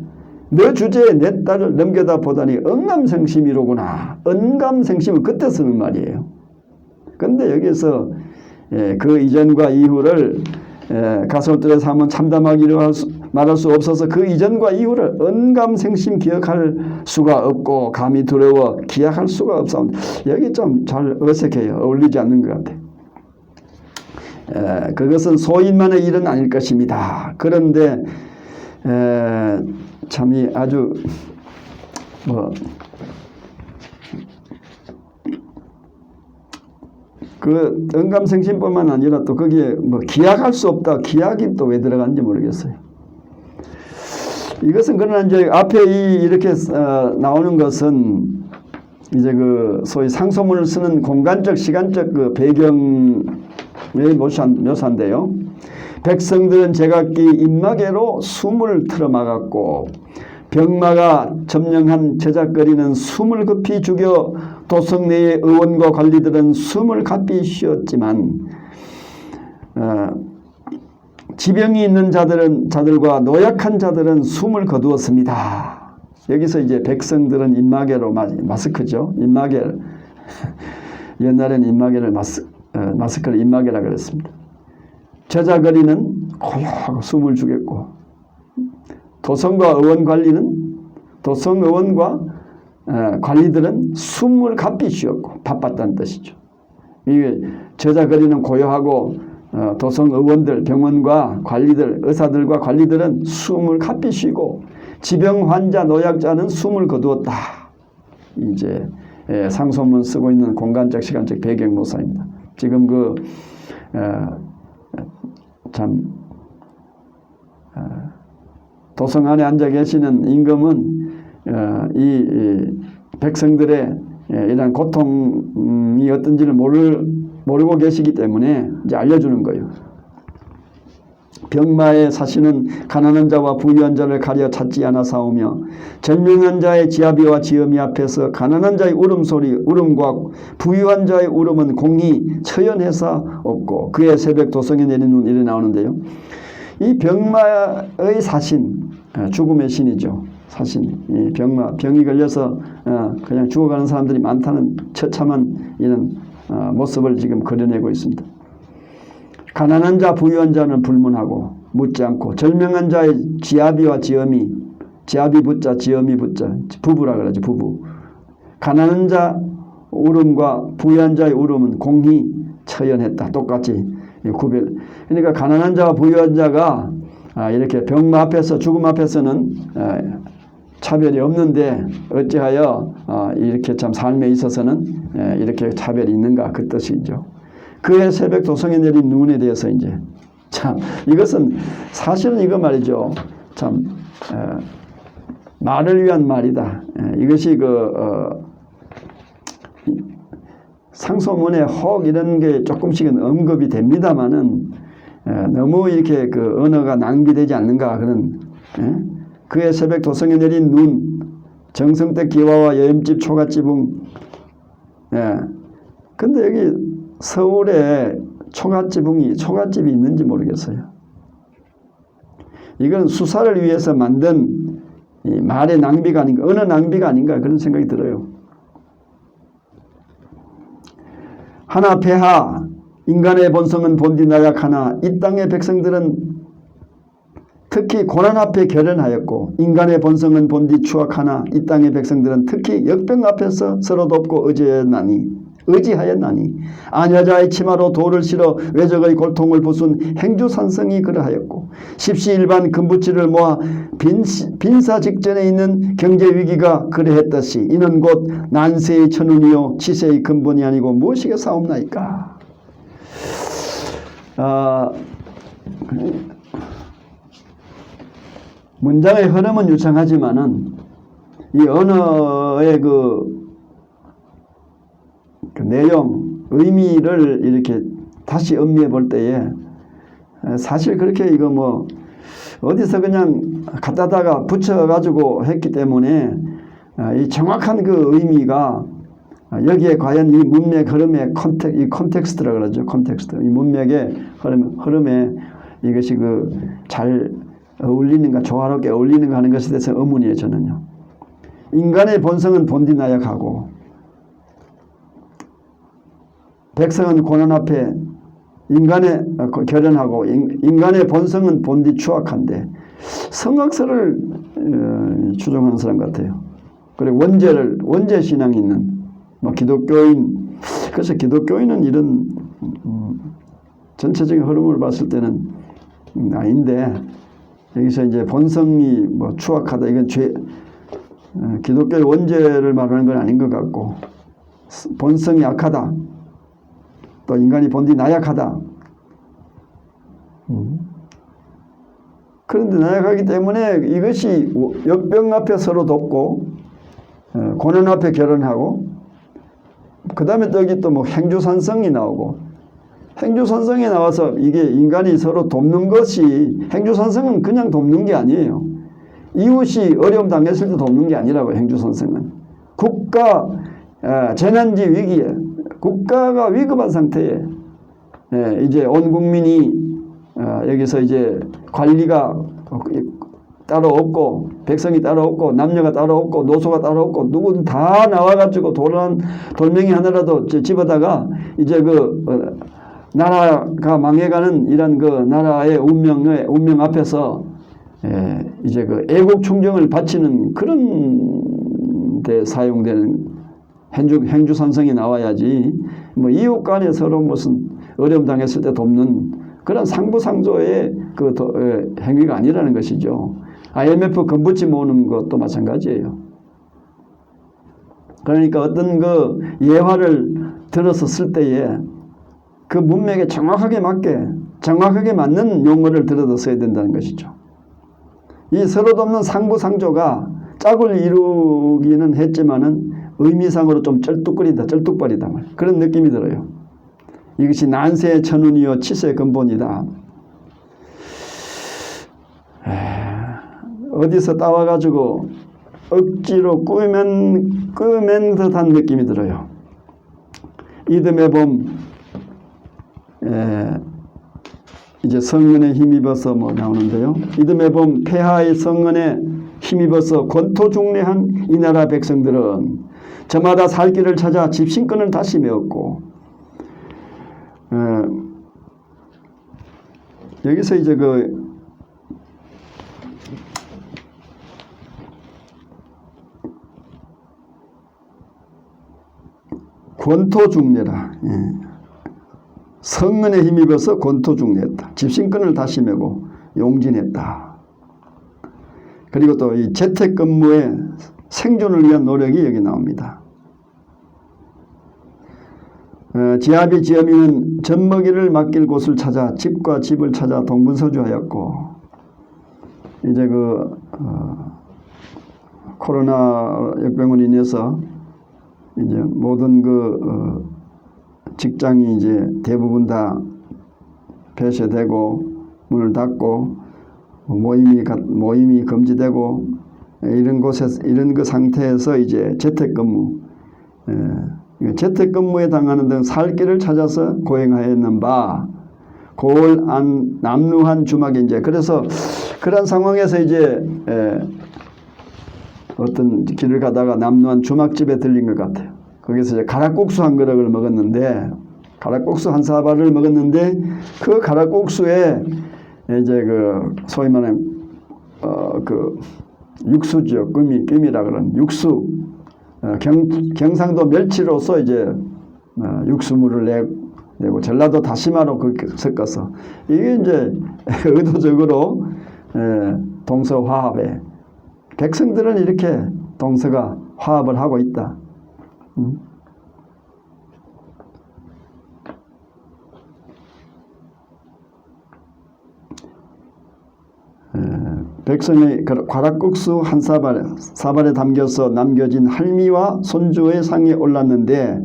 너 주제에 내 딸을 넘겨다 보다니 언감생심이로구나. 언감생심은 그때 쓰는 말이에요. 그런데 여기서 그 이전과 이후를 가솔들에서 하면 참담하기로 말할 수 없어서 그 이전과 이후를 언감생심 기억할 수가 없고 감히 두려워 기약할 수가 없어. 여기 좀 잘 어색해요. 어울리지 않는 것 같아요. 그것은 소인만의 일은 아닐 것입니다. 그런데 참이 아주 언감생심뿐만 아니라 또 거기에 기약할 수 없다. 기약이 또 왜 들어간지 모르겠어요. 이것은 그러나 이제 앞에 이렇게 나오는 것은 이제 소위 상소문을 쓰는 공간적 시간적 배경의 묘사인데요. 백성들은 제각기 입마개로 숨을 틀어막았고 병마가 점령한 제작거리는 숨을 급히 죽여 도성 내의 의원과 관리들은 숨을 가삐 쉬었지만 지병이 있는 자들과 노약한 자들은 숨을 거두었습니다. 여기서 이제 백성들은 입마개로 마스크죠. 입마개 옛날에는 입마개를 마스크를 입마개라고 그랬습니다. 제작거리는 고요하고 숨을 죽였고 도성과 의원 관리는 도성 의원과 관리들은 숨을 가삐 쉬었고 바빴다는 뜻이죠. 이게 제자거리는 고요하고 도성 의원들, 병원과 관리들, 의사들과 관리들은 숨을 가삐 쉬고 지병 환자, 노약자는 숨을 거두었다. 이제 상소문 쓰고 있는 공간적, 시간적 배경 묘사입니다. 지금 도성 안에 앉아 계시는 임금은 이 백성들의 이런 고통이 어떤지를 모르고 계시기 때문에 이제 알려주는 거예요. 병마에 사시는 가난한 자와 부유한 자를 가려 찾지 않아 싸우며 절명한 자의 지아비와 지음이 앞에서 가난한 자의 울음과 부유한 자의 울음은 공히 처연해서 없고 그의 새벽 도성에 내린 눈 이래 나오는데요. 이 병마의 사신, 죽음의 신이죠. 사신. 이 병이 걸려서 그냥 죽어가는 사람들이 많다는 처참한 이런 모습을 지금 그려내고 있습니다. 가난한 자, 부유한 자는 불문하고 묻지 않고, 절명한 자의 지아비와 지엄이, 지아비 붙자 지엄이 붙자, 부부라 그러죠. 부부. 가난한 자 울음과 부유한 자의 울음은 공히 처연했다. 똑같이 구별. 그러니까 가난한 자와 부유한 자가 이렇게 병마 앞에서, 죽음 앞에서는 차별이 없는데 어찌하여 이렇게 참 삶에 있어서는 이렇게 차별이 있는가, 그 뜻이죠. 그의 새벽 도성에 내린 눈에 대해서 이제 참 이것은 사실은 이거 말이죠. 참 말을 위한 말이다. 이것이 상소문에 혹 이런 게 조금씩은 언급이 됩니다만은 너무 이렇게 언어가 낭비되지 않는가, 그런. 그의 새벽 도성에 내린 눈, 정성댁 기와와 여염집 초가지붕. 근데 여기 서울에 초가집이 있는지 모르겠어요. 이건 수사를 위해서 만든 이 말의 낭비가 아닌가, 언어 낭비가 아닌가, 그런 생각이 들어요. 하나 폐하, 인간의 본성은 본디 나약하나 이 땅의 백성들은 특히 고난 앞에 결연하였고, 인간의 본성은 본디 추악하나 이 땅의 백성들은 특히 역병 앞에서 서로 돕고 의지하였나니 아녀자의 치마로 돌을 실어 외적의 골통을 부순 행주산성이 그러하였고, 십시일반 금부치를 모아 빈사 직전에 있는 경제위기가 그러했듯이 이는 곧 난세의 천운이요 치세의 근본이 아니고 무엇이게 사옵나이까. 문장의 흐름은 유창하지만은 이 언어의 그 내용, 의미를 이렇게 다시 음미해 볼 때에 사실 그렇게 이거 뭐 어디서 그냥 갖다다가 붙여가지고 했기 때문에 이 정확한 그 의미가 여기에 과연 이 문맥 흐름의 이 컨텍스트라 그러죠. 컨텍스트. 이 문맥의 흐름에 이것이 잘 어울리는가, 조화롭게 어울리는가 하는 것에 대해서 의문이에요, 저는요. 인간의 본성은 본디 나약하고 백성은 고난 앞에 결연하고 인간의 본성은 본디 추악한데, 성악설을 추종하는 사람 같아요. 그리고 원죄 신앙이 있는 기독교인. 그래서 기독교인은 이런 전체적인 흐름을 봤을 때는 아닌데, 여기서 이제 본성이 추악하다, 이건 기독교의 원죄를 말하는 건 아닌 것 같고, 본성이 약하다, 또 인간이 본디 나약하다. 그런데 나약하기 때문에 이것이 역병 앞에 서로 돕고 고난 앞에 결연하고, 그 다음에 또 여기 또 행주산성이 나오고, 행주산성이 나와서 이게 인간이 서로 돕는 것이, 행주산성은 그냥 돕는 게 아니에요. 이웃이 어려움 당했을 때 돕는 게 아니라고. 행주산성은 국가 재난지 위기에, 국가가 위급한 상태에 이제 온 국민이 여기서 이제 관리가 따로 없고, 백성이 따로 없고, 남녀가 따로 없고, 노소가 따로 없고, 누구든 다 나와가지고 돌멩이 하나라도 집어다가 이제 나라가 망해가는 이런 나라의 운명 앞에서 이제 애국 충정을 바치는 그런 데 사용되는 행주산성이 나와야지, 이웃 간에 서로 무슨 어려움 당했을 때 돕는 그런 상부상조의 행위가 아니라는 것이죠. IMF 금부치 모으는 것도 마찬가지예요. 그러니까 어떤 예화를 들어서 쓸 때에 그 문맥에 정확하게 맞는 용어를 들어서 써야 된다는 것이죠. 이 서로 돕는 상부상조가 짝을 이루기는 했지만은 의미상으로 좀 쩔뚝거리다, 그런 느낌이 들어요. 이것이 난세의 천운이요 치세의 근본이다. 어디서 따와가지고 억지로 꾸맨 듯한 느낌이 들어요. 이듬해 봄 이제 성은에 힘입어서 뭐 나오는데요. 이듬해 봄 폐하의 성은에 힘입어서 권토중래한 이 나라 백성들은 저마다 살 길을 찾아 집신권을 다시 메웠고, 여기서 이제 권토중래라. 성은에 힘입어서 권토중래했다. 집신권을 다시 메고 용진했다. 그리고 또 이 재택근무의 생존을 위한 노력이 여기 나옵니다. 지아비 지어미는 젖먹이를 맡길 곳을 찾아 집과 집을 찾아 동분서주하였고, 이제 코로나 역병으로 인해서 이제 모든 직장이 이제 대부분 다 폐쇄되고 문을 닫고 모임이 금지되고 이런 상태에서 이제 재택근무에 당하는 등 살 길을 찾아서 고행하였는 바 고을 안 남루한 주막에 이제 그래서 그런 상황에서 이제 어떤 길을 가다가 남루한 주막집에 들린 것 같아요. 거기서 이제 가락국수 한 그릇을 먹었는데, 가락국수 한 사발을 먹었는데, 그 가락국수에 이제 소위 말하는 육수죠. 끔이라 그러는 육수, 경상도 멸치로서 이제 육수물을 내고 전라도 다시마로 그렇게 섞어서, 이게 이제 의도적으로 동서화합에 백성들은 이렇게 동서가 화합을 하고 있다. 백성의 가락국수 한 사발에 담겨서 남겨진 할미와 손주의 상에 올랐는데,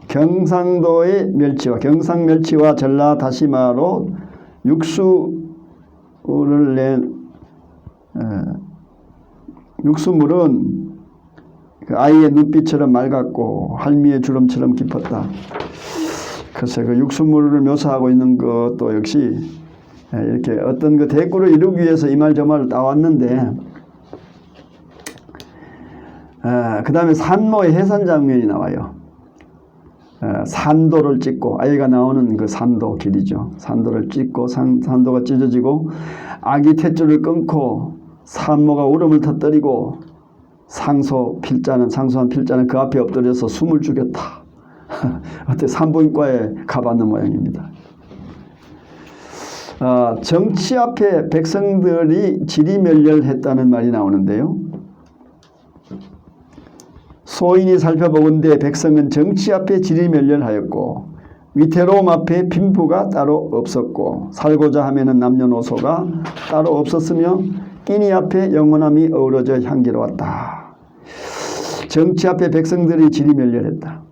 경상도의 경상멸치와 전라다시마로 육수를 낸 육수물은 그 아이의 눈빛처럼 맑았고 할미의 주름처럼 깊었다. 글쎄 그 육수물을 묘사하고 있는 것도 역시 이렇게 어떤 대꾸를 이루기 위해서 이 말 저 말을 따왔는데, 그 다음에 산모의 해산 장면이 나와요. 산도를 찢고, 아이가 나오는 그 산도 길이죠. 산도를 찢고 산도가 찢어지고 아기 탯줄을 끊고 산모가 울음을 터뜨리고 상소한 필자는 그 앞에 엎드려서 숨을 죽였다. 어때 산부인과에 가봤는 모양입니다. 정치 앞에 백성들이 지리멸렬했다는 말이 나오는데요. 소인이 살펴보건대 백성은 정치 앞에 지리멸렬하였고 위태로움 앞에 빈부가 따로 없었고 살고자 하면은 남녀노소가 따로 없었으며 끼니 앞에 영원함이 어우러져 향기로웠다. 정치 앞에 백성들이 지리멸렬했다.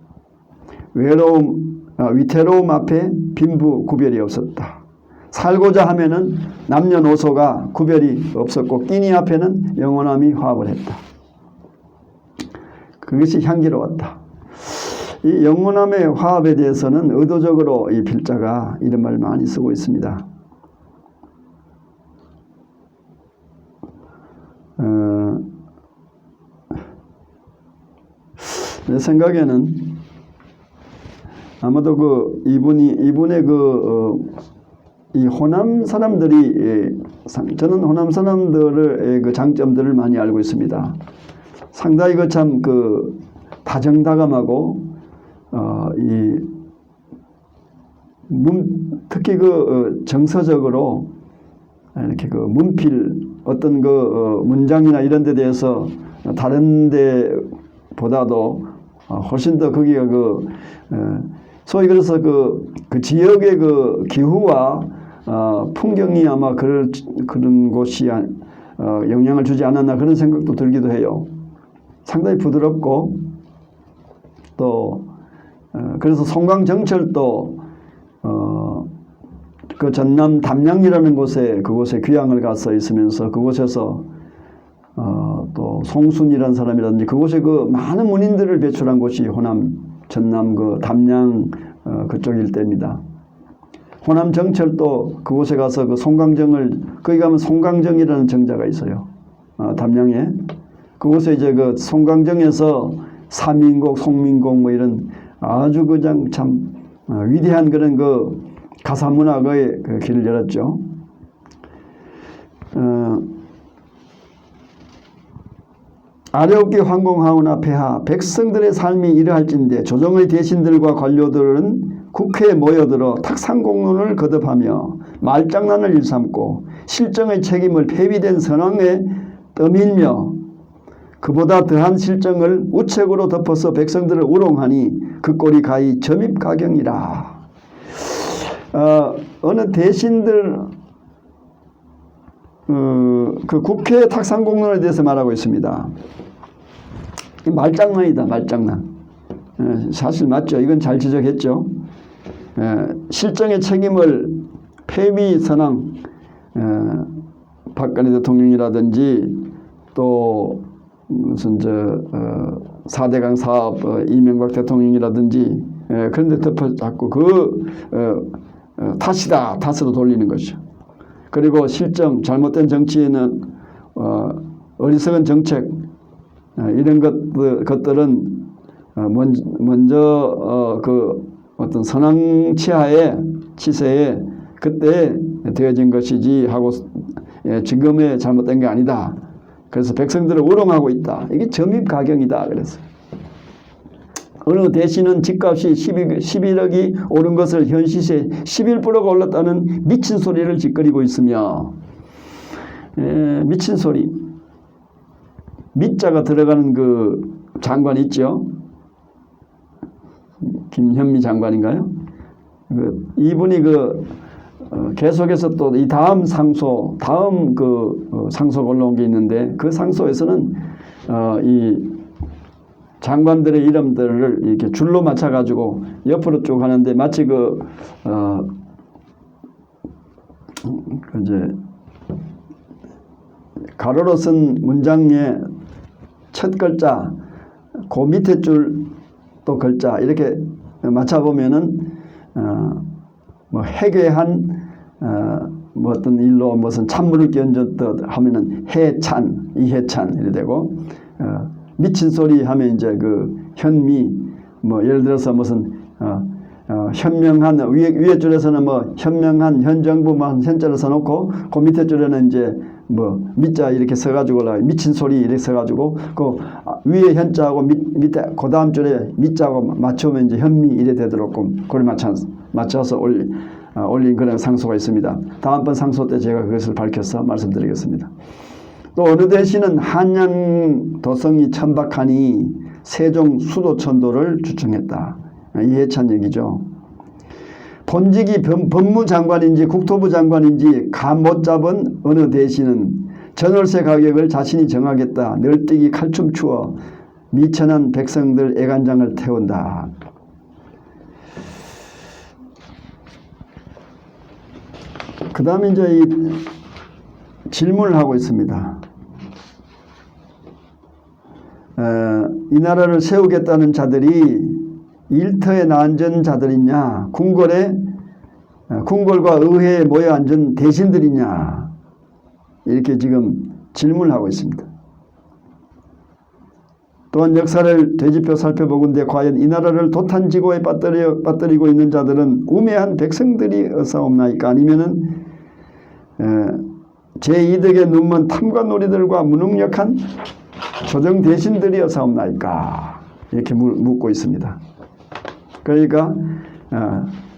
위태로움 앞에 빈부 구별이 없었다. 살고자 하면은 남녀노소가 구별이 없었고 끼니 앞에는 영원함이 화합을 했다. 그것이 향기로웠다. 이 영원함의 화합에 대해서는 의도적으로 이 필자가 이런 말을 많이 쓰고 있습니다. 내 생각에는 아마도 이분의 이 호남 사람들이 저는 호남 사람들의 그 장점들을 많이 알고 있습니다. 상당히 참 다정다감하고 특히 정서적으로 이렇게 문필 어떤 문장이나 이런 데 대해서 다른 데보다도 훨씬 더 거기가 소위 그래서 그 지역의 기후와 풍경이 아마 그런 곳이 영향을 주지 않았나 그런 생각도 들기도 해요. 상당히 부드럽고 또 그래서 송광정철도 그 전남 담양이라는 그곳에 귀향을 가서 있으면서 그곳에서 또 송순이라는 사람이라든지 그곳에 많은 문인들을 배출한 곳이 호남 전남 담양 그쪽 일대입니다. 호남 정철도 그곳에 가서 그 송강정을, 거기 가면 송강정이라는 정자가 있어요. 담양에. 그곳에 이제 그 송강정에서 사민곡, 송민곡 뭐 이런 아주 그냥 참 위대한 그런 그 가사문학의 그 길을 열었죠. 아래옵게 황공하오나 폐하 백성들의 삶이 이러할진대 조정의 대신들과 관료들은 국회에 모여들어 탁상공론을 거듭하며 말장난을 일삼고 실정의 책임을 폐위된 선왕에 떠밀며 그보다 더한 실정을 우책으로 덮어서 백성들을 우롱하니 그 꼴이 가히 점입가경이라. 어느 대신들 그 국회 탁상공론에 대해서 말하고 있습니다. 말장난이다, 말장난. 사실 맞죠. 이건 잘 지적했죠. 실정의 책임을 폐위 선왕, 박근혜 대통령이라든지 또 무슨 4대강 사업 이명박 대통령이라든지 그런데 덮어 잡고 탓이다, 탓으로 돌리는 것이죠. 그리고 실정, 잘못된 정치에는 어리석은 정책 이런 것들은 먼저 그 어떤 선왕 치세에 그때 되어진 것이지 하고 지금의 잘못된 게 아니다. 그래서 백성들을 우롱하고 있다. 이게 점입가경이다. 그래서 어느 대신은 집값이 11억이 오른 것을 현 시세 11%가 올랐다는 미친 소리를 짓거리고 있으며 미친 소리. 미자가 들어가는 그 장관 있죠. 김현미 장관인가요? 이분이 계속해서 또 이 다음 상소가 올라온 게 있는데 그 상소에서는 이 장관들의 이름들을 이렇게 줄로 맞춰가지고 옆으로 쭉 하는데 마치 이제 가로로 쓴 문장의 첫 글자, 그 밑에 줄 또 글자 이렇게 맞춰보면은 뭐 해괴한 뭐 어떤 일로 무슨 찬물을 끼얹었다 하면은 해찬, 이해찬 이래 되고 미친 소리 하면 이제 그 현미 뭐 예를 들어서 무슨 현명한 위에 줄에서는 뭐 현명한 현 정부만 현자를 써놓고 그 밑에 줄에는 이제 뭐 미자 이렇게 써가지고 미친 소리 이렇게 써가지고 그 위에 현자하고 밑에 그 다음 줄에 미자하고 맞추면 이제 현미 이래 되도록 그걸 맞춰서 올린 그런 상소가 있습니다. 다음번 상소 때 제가 그것을 밝혀서 말씀드리겠습니다. 또 어느 대신은 한양 도성이 천박하니 세종 수도천도를 주청했다. 이해찬 얘기죠. 본직이 법무장관인지 국토부 장관인지 감 못 잡은 어느 대신은 전월세 가격을 자신이 정하겠다. 널뛰기 칼춤 추어 미천한 백성들 애간장을 태운다. 그 다음에 이제 이 질문을 하고 있습니다. 이 나라를 세우겠다는 자들이 일터에 나앉은 자들이냐, 궁궐과 의회에 모여 앉은 대신들이냐, 이렇게 지금 질문을 하고 있습니다. 또한 역사를 되짚어 살펴보건대 과연 이 나라를 도탄지고에 빠뜨리고 있는 자들은 우매한 백성들이 어사옵나이까 아니면은 제2덕에 눈먼 탐관놀이들과 무능력한 조정 대신들이 어사옵나이까 이렇게 묻고 있습니다. 그러니까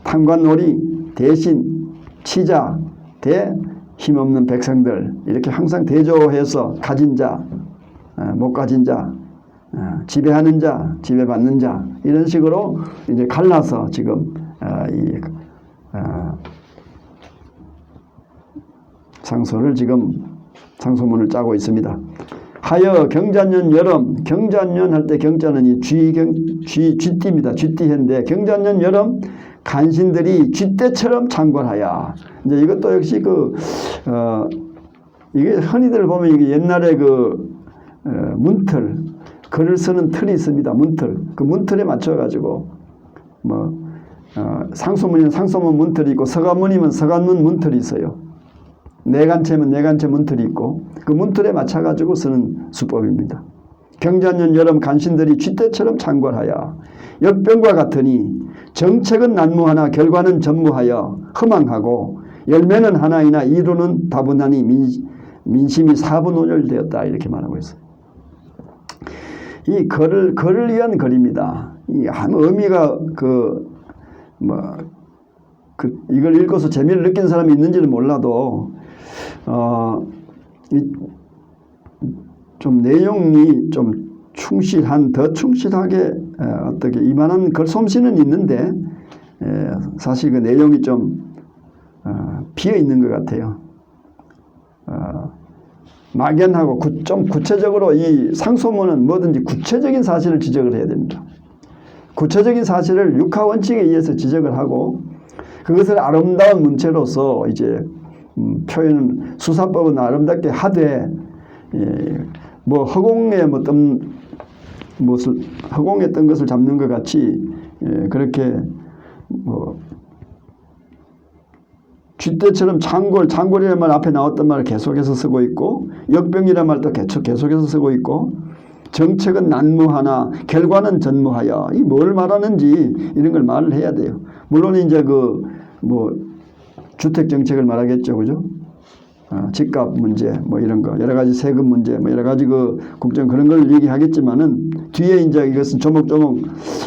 탐관놀이, 대신, 치자, 대 힘없는 백성들 이렇게 항상 대조해서 가진 자, 못 가진 자, 지배하는 자, 지배받는 자 이런 식으로 이제 갈라서 지금 이 상소를 지금 상소문을 짜고 있습니다. 하여 경자년 여름, 경자년 할 때 경자는 이 쥐띠입니다. 쥐띠인데 경자년 여름 간신들이 쥐떼처럼 창궐하여. 이제 이것도 역시 이게 흔히들 보면 이게 옛날에 문틀, 글을 쓰는 틀이 있습니다. 문틀. 그 문틀에 맞춰가지고 뭐 상소문이면 상소문 문틀이 있고 서간문이면 서간문 문틀이 있어요. 내간체면 내간체 문틀이 있고 그 문틀에 맞춰가지고 쓰는 수법입니다. 경자년 여름 간신들이 쥐떼처럼 창궐하여 역병과 같으니 정책은 난무하나 결과는 전무하여 허망하고 열매는 하나이나 이루는 다분하니 민심이 사분오열되었다 이렇게 말하고 있어요. 이 글을 위한 글입니다. 이 아무 의미가 이걸 읽어서 재미를 느낀 사람이 있는지는 몰라도 좀 내용이 좀 더 충실하게 어떻게 이만한 글솜씨는 있는데 사실 그 내용이 좀 비어 있는 것 같아요. 막연하고 좀 구체적으로 이 상소문은 뭐든지 구체적인 사실을 지적을 해야 됩니다. 구체적인 사실을 육하원칙에 의해서 지적을 하고 그것을 아름다운 문체로서 이제 표현 수사법은 아름답게 하되 뭐 허공에 허공에 뜬 것을 잡는 것 같이 그렇게 뭐 쥐떼처럼 창궐이라는 말 앞에 나왔던 말을 계속해서 쓰고 있고 역병이라는 말도 계속해서 쓰고 있고 정책은 난무하나 결과는 전무하여 이 뭘 말하는지 이런 걸 말을 해야 돼요. 물론 이제 주택 정책을 말하겠죠, 그죠? 집값 문제 뭐 이런 거 여러 가지 세금 문제 뭐 여러 가지 국정 그런 걸 얘기하겠지만은 뒤에 이제 이것은 조목조목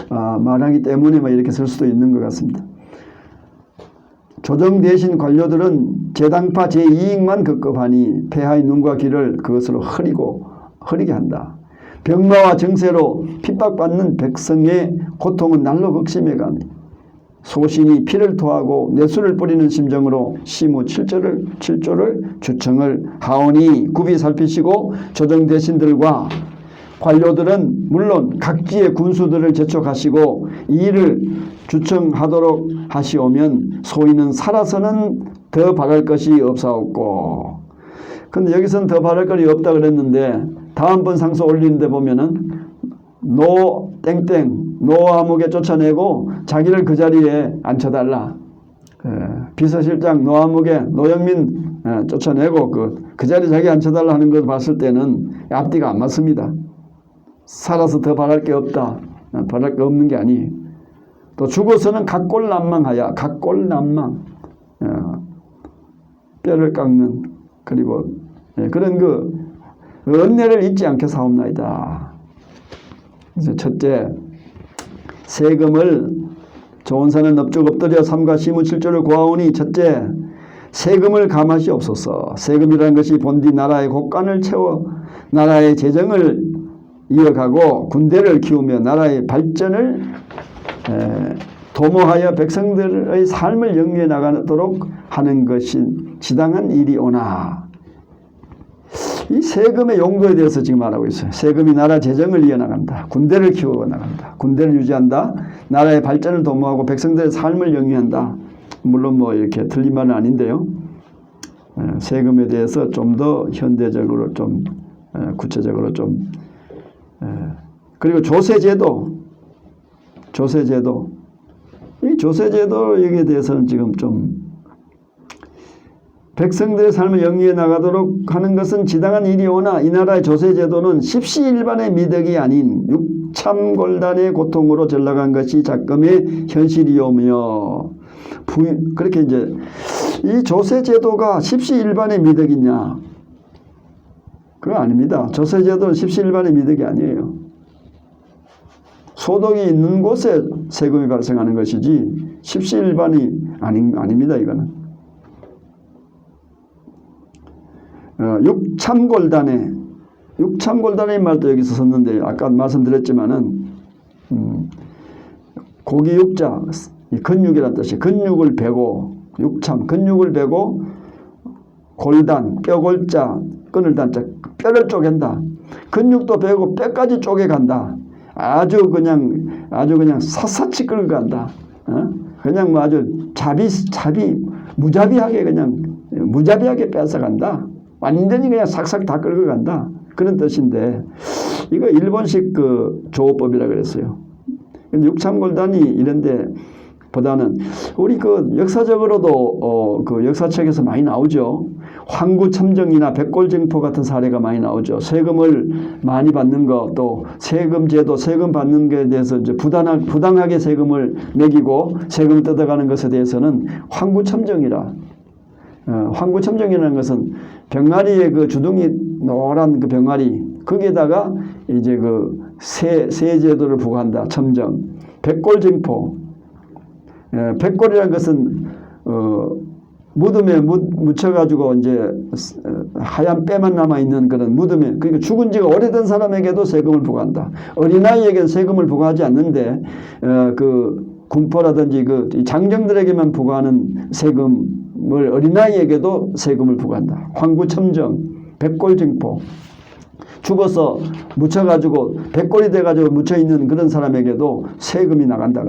말하기 때문에 뭐 이렇게 쓸 수도 있는 것 같습니다. 조정 대신 관료들은 제당파 제2익만 급급하니 폐하의 눈과 귀를 그것으로 흐리게 한다. 병마와 정세로 핍박받는 백성의 고통은 날로 극심해 가니 소신이 피를 토하고 뇌수를 뿌리는 심정으로 시무 7조를 주청을 하오니 굽이 살피시고 조정 대신들과 관료들은 물론 각지의 군수들을 재촉하시고 이 일을 주청하도록 하시오면 소인은 살아서는 더 바랄 것이 없사옵고. 근데 여기서는 더 바랄 것이 없다 그랬는데 다음번 상소 올리는데 보면은 노아묵에 쫓아내고 자기를 그 자리에 앉혀달라. 비서실장 노아묵에 노영민 쫓아내고 그 자리에 자기 앉혀달라 하는 걸 봤을 때는 앞뒤가 안 맞습니다. 살아서 더 바랄 게 없다. 바랄 게 없는 게 아니에요. 또 죽어서는 각골난망하여 각골난망 뼈를 깎는 그리고 그런 은혜를 잊지 않게 사옵나이다. 그래서 첫째, 세금을 좋은 산은 넙죽 엎드려 삼가 시무 7조를 고하오니 첫째, 세금을 감하시옵소서. 세금이라는 것이 본디 나라의 곳간을 채워 나라의 재정을 이어가고 군대를 키우며 나라의 발전을 도모하여 백성들의 삶을 영위해 나가도록 하는 것이 지당한 일이오나 이 세금의 용도에 대해서 지금 말하고 있어요. 세금이 나라 재정을 이어나간다. 군대를 키워 나간다. 군대를 유지한다. 나라의 발전을 도모하고 백성들의 삶을 영위한다. 물론 뭐 이렇게 틀린 말은 아닌데요. 세금에 대해서 좀 더 현대적으로 좀 구체적으로 좀 그리고 조세제도 이 조세제도에 대해서는 지금 좀 백성들의 삶을 영위해 나가도록 하는 것은 지당한 일이오나 이 나라의 조세제도는 십시일반의 미덕이 아닌 육참골단의 고통으로 전락한 것이 작금의 현실이오며 그렇게 이제 이 조세제도가 십시일반의 미덕이냐? 그거 아닙니다. 조세제도는 십시일반의 미덕이 아니에요. 소득이 있는 곳에 세금이 발생하는 것이지 십시일반이 아닙니다. 이거는. 육참골단의 말도 여기서 썼는데 아까 말씀드렸지만은 고기 육자 근육이라는 뜻이 근육을 베고 근육을 베고 골단 뼈골자 끈을 단자 뼈를 쪼갠다. 근육도 베고 뼈까지 쪼개간다. 아주 그냥 샅샅이 끌고 간다. 그냥 뭐 아주 무자비하게 무자비하게 뺏어간다. 완전히 그냥 싹싹 다 끌고 간다. 그런 뜻인데 이거 일본식 조어법이라 그랬어요. 근데 육참골단이 이런데 보다는 우리 그 역사적으로도 그 역사책에서 많이 나오죠. 황구첨정이나 백골쟁포 같은 사례가 많이 나오죠. 세금을 많이 받는 것, 또 세금 제도, 세금 받는 것에 대해서 이제 부당하게 세금을 매기고 세금을 뜯어가는 것에 대해서는 황구첨정이라. 황구첨정이라는 것은 병아리의 그 주둥이 노란 그 병아리, 거기에다가 이제 그 세제도를 부과한다. 첨정. 백골쟁포. 백골이라는 것은 무덤에 묻혀가지고 이제 하얀 뼈만 남아 있는 그런 무덤에, 그러니까 죽은 지가 오래된 사람에게도 세금을 부과한다. 어린아이에게는 세금을 부과하지 않는데 그 군포라든지 그 장정들에게만 부과하는 세금을 어린아이에게도 세금을 부과한다. 황구첨정, 백골쟁포. 죽어서 묻혀가지고 백골이 돼가지고 묻혀있는 그런 사람에게도 세금이 나간다.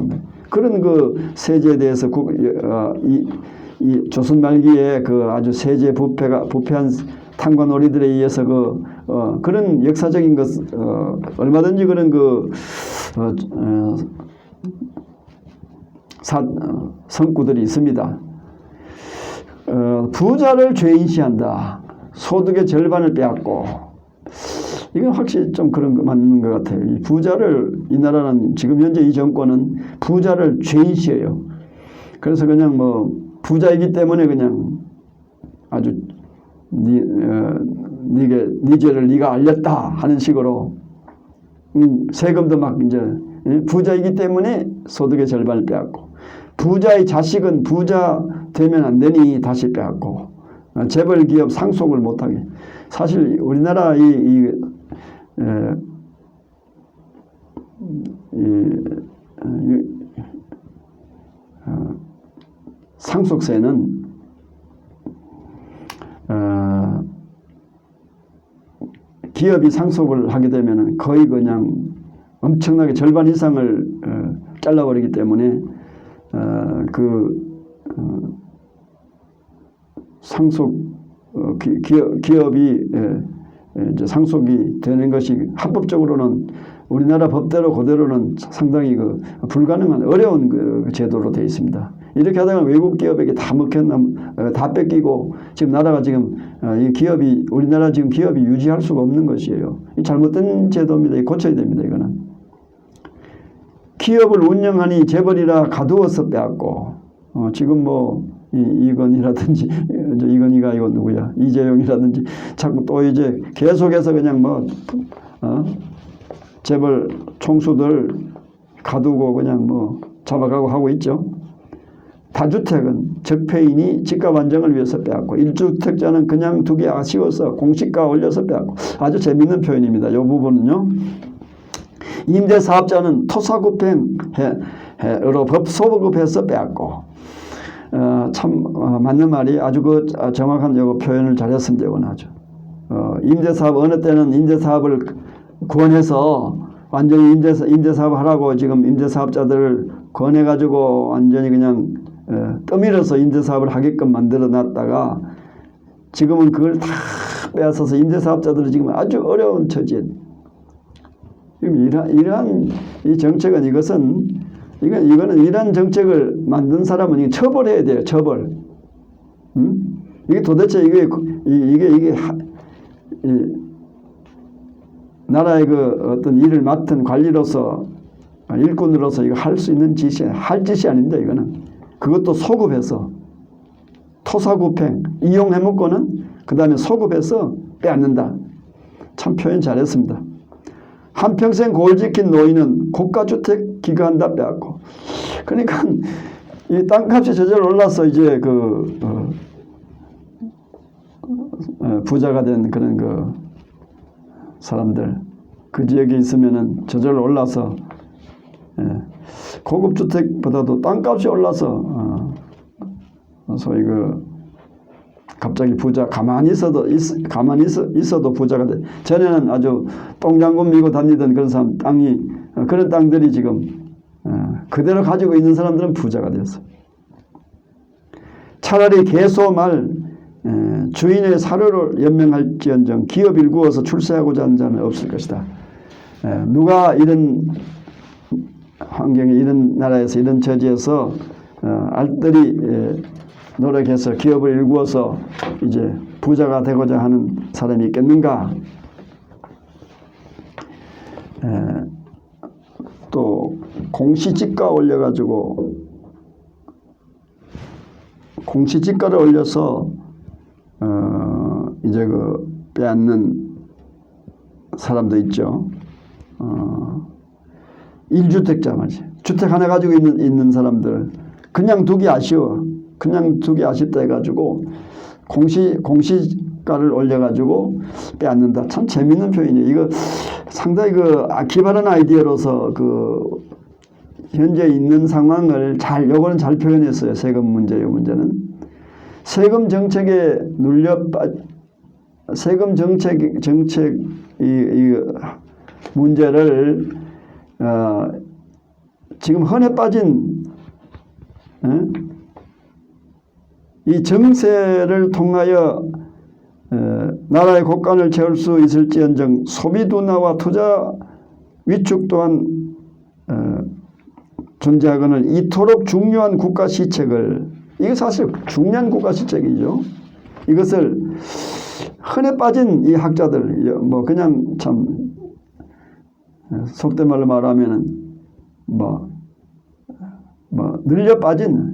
그런 그 세제에 대해서 이 조선 말기에 그 아주 세제 부패한 탕과 놀이들에 의해서 그런 역사적인 것, 얼마든지 그런 성구들이 있습니다. 부자를 죄인시한다. 소득의 절반을 빼앗고. 이건 확실히 좀 그런 거 맞는 것 같아요. 이 부자를, 이 나라는 지금 현재 이 정권은 부자를 죄인시해요. 그래서 그냥 뭐 부자이기 때문에 그냥 아주 네 죄를 네가 알렸다 하는 식으로 세금도 막 이제 부자이기 때문에 소득의 절반을 빼앗고, 부자의 자식은 부자 되면 안 되니 다시 빼앗고, 재벌 기업 상속을 못하게. 사실 우리나라 상속세는 기업이 상속을 하게 되면 거의 그냥 엄청나게 절반 이상을 잘라버리기 때문에 기업이 이제 상속이 되는 것이 합법적으로는 우리나라 법대로 그대로는 상당히 불가능한 어려운 제도로 되어 있습니다. 이렇게 하다가 외국 기업에게 다 뺏기고 지금 나라가 지금 이 기업이 우리나라 지금 기업이 유지할 수가 없는 것이에요. 이 잘못된 제도입니다. 고쳐야 됩니다. 이거는 기업을 운영하니 재벌이라 가두어서 빼앗고 지금 뭐 이건희라든지 이건희가 이거 누구야 이재용이라든지 자꾸 또 이제 계속해서 그냥 뭐 재벌 총수들 가두고 그냥 뭐 잡아가고 하고 있죠. 다주택은 적폐인이 집값 안정을 위해서 빼앗고, 1주택자는 그냥 두기 아쉬워서 공시가 올려서 빼앗고. 아주 재미있는 표현입니다. 이 부분은요. 임대사업자는 토사구팽으로 법소급해서 빼앗고. 참 맞는 말이 아주 정확한 표현을 잘했습니다. 이건 아주 임대사업 어느 때는 임대사업을 권해서 완전히 임대사업 하라고 지금 임대사업자들을 권해가지고 완전히 그냥 떠밀어서 임대사업을 하게끔 만들어놨다가 지금은 그걸 다 빼앗아서 임대사업자들은 지금 아주 어려운 처지에. 지금 이러한 이 정책은 이거는 이런 정책을 만든 사람은 처벌해야 돼요. 처벌. 이게 도대체 이게 나라의 어떤 일을 맡은 관리로서 일꾼으로서 이거 할 수 있는 할 짓이 아닙니다. 이거는 그것도 소급해서 토사구팽 이용해먹고는 그 다음에 소급해서 빼앗는다. 참 표현 잘했습니다. 한평생 고을 지킨 노인은 고가주택 기가한다 빼앗고. 그러니까 이 땅값이 저절로 올라서 이제 부자가 된 그런 사람들 그 지역에 있으면은 저절로 올라서 고급 주택보다도 땅값이 올라서 소위 갑자기 부자 가만히 있어도 부자가 돼. 전에는 아주 똥장군 미고 다니던 그런 사람 그런 땅들이 지금 그대로 가지고 있는 사람들은 부자가 되었어. 차라리 개소 말 주인의 사료를 연명할지언정 기업 일구어서 출세하고자 하는 자는 없을 것이다. 누가 이런 환경에 이런 나라에서 이런 처지에서 알뜰히 노력해서 기업을 일구어서 이제 부자가 되고자 하는 사람이 있겠는가? 또 공시지가 올려가지고 공시지가를 올려서 이제 그 빼앗는 사람도 있죠. 1주택자 말이지. 주택 하나 가지고 있는 사람들 그냥 두기 아쉬워. 그냥 두기 아쉽다 해가지고 공시가를 올려가지고 빼앗는다. 참 재밌는 표현이에요. 이거 상당히 그 기발한 아이디어로서 그 현재 있는 상황을 요거는 잘 표현했어요. 세금 문제, 이 문제는. 세금 정책에 세금 정책 이 문제를 지금 헌에 빠진 이 정세를 통하여 나라의 곳간을 채울 수 있을지언정 소비 둔화와 투자 위축 또한 존재하거늘 이토록 중요한 국가 시책을, 이거 사실 중요한 국가 시책이죠. 이것을 흔해 빠진 이 학자들, 뭐 그냥 참 속된 말로 말하면은 늘려 빠진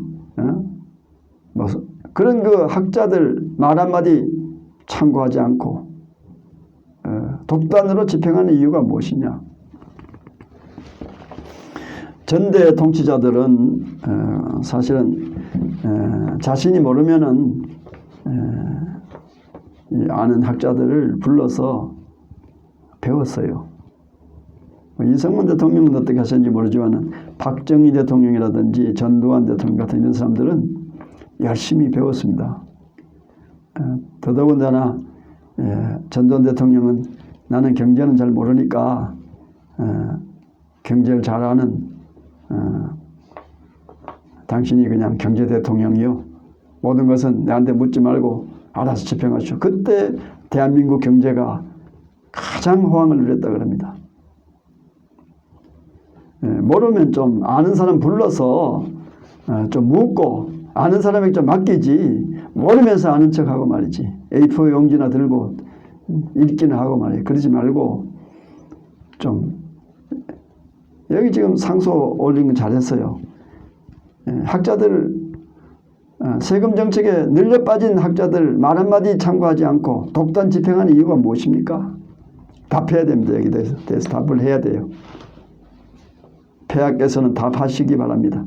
그런 그 학자들 말 한마디 참고하지 않고 독단으로 집행하는 이유가 무엇이냐? 전대 통치자들은 사실은 자신이 모르면은 아는 학자들을 불러서 배웠어요. 이승만 대통령은 어떻게 하셨는지 모르지만 박정희 대통령이라든지 전두환 대통령 같은 이런 사람들은 열심히 배웠습니다. 더더군다나 전두환 대통령은 나는 경제는 잘 모르니까 경제를 잘 아는 당신이 그냥 경제 대통령이요. 모든 것은 내한테 묻지 말고 알아서 집행하시오. 그때 대한민국 경제가 가장 호황을 누렸다 그럽니다. 모르면 좀 아는 사람 불러서 좀 묻고 아는 사람에게 좀 맡기지, 모르면서 아는 척하고 말이지. A4 용지나 들고 읽기는 하고 말이에요. 그러지 말고 좀 여기 지금 상소 올린 건 잘했어요. 학자들 세금 정책에 늘려 빠진 학자들 말 한마디 참고하지 않고 독단 집행하는 이유가 무엇입니까? 답해야 됩니다. 여기에 대해서 답을 해야 돼요. 폐하께서는 답하시기 바랍니다.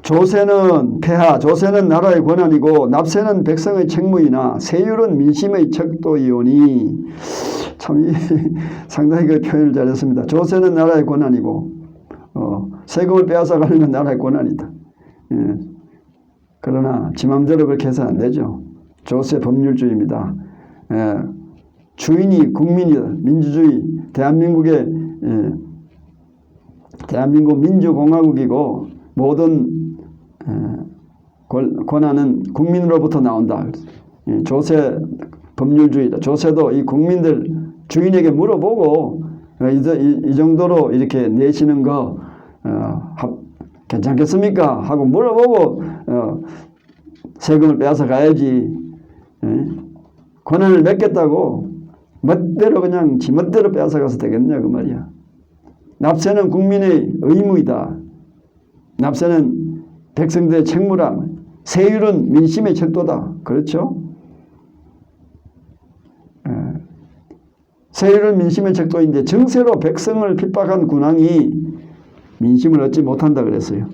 조세는 나라의 권한이고 납세는 백성의 책무이나 세율은 민심의 척도이오니, 참 상당히 그 표현을 잘했습니다. 조세는 나라의 권한이고 세금을 빼앗아 가려면 나라의 권한이다. 그러나 지 맘대로 그렇게 해서는 안 되죠. 조세 법률주의입니다. 주인이 국민이다. 민주주의 대한민국 민주공화국이고 모든 권한은 국민으로부터 나온다. 조세 법률주의다. 조세도 이 국민들 주인에게 물어보고 이 정도로 이렇게 내시는 거 괜찮겠습니까? 하고 물어보고 세금을 빼앗아 가야지. 권한을 맺겠다고 멋대로 그냥 지 멋대로 빼앗아 가서 되겠냐 그 말이야. 납세는 국민의 의무이다. 납세는 백성들의 책무라. 세율은 민심의 척도다. 그렇죠? 세율은 민심의 척도인데 정세로 백성을 핍박한 군왕이 민심을 얻지 못한다 그랬어요.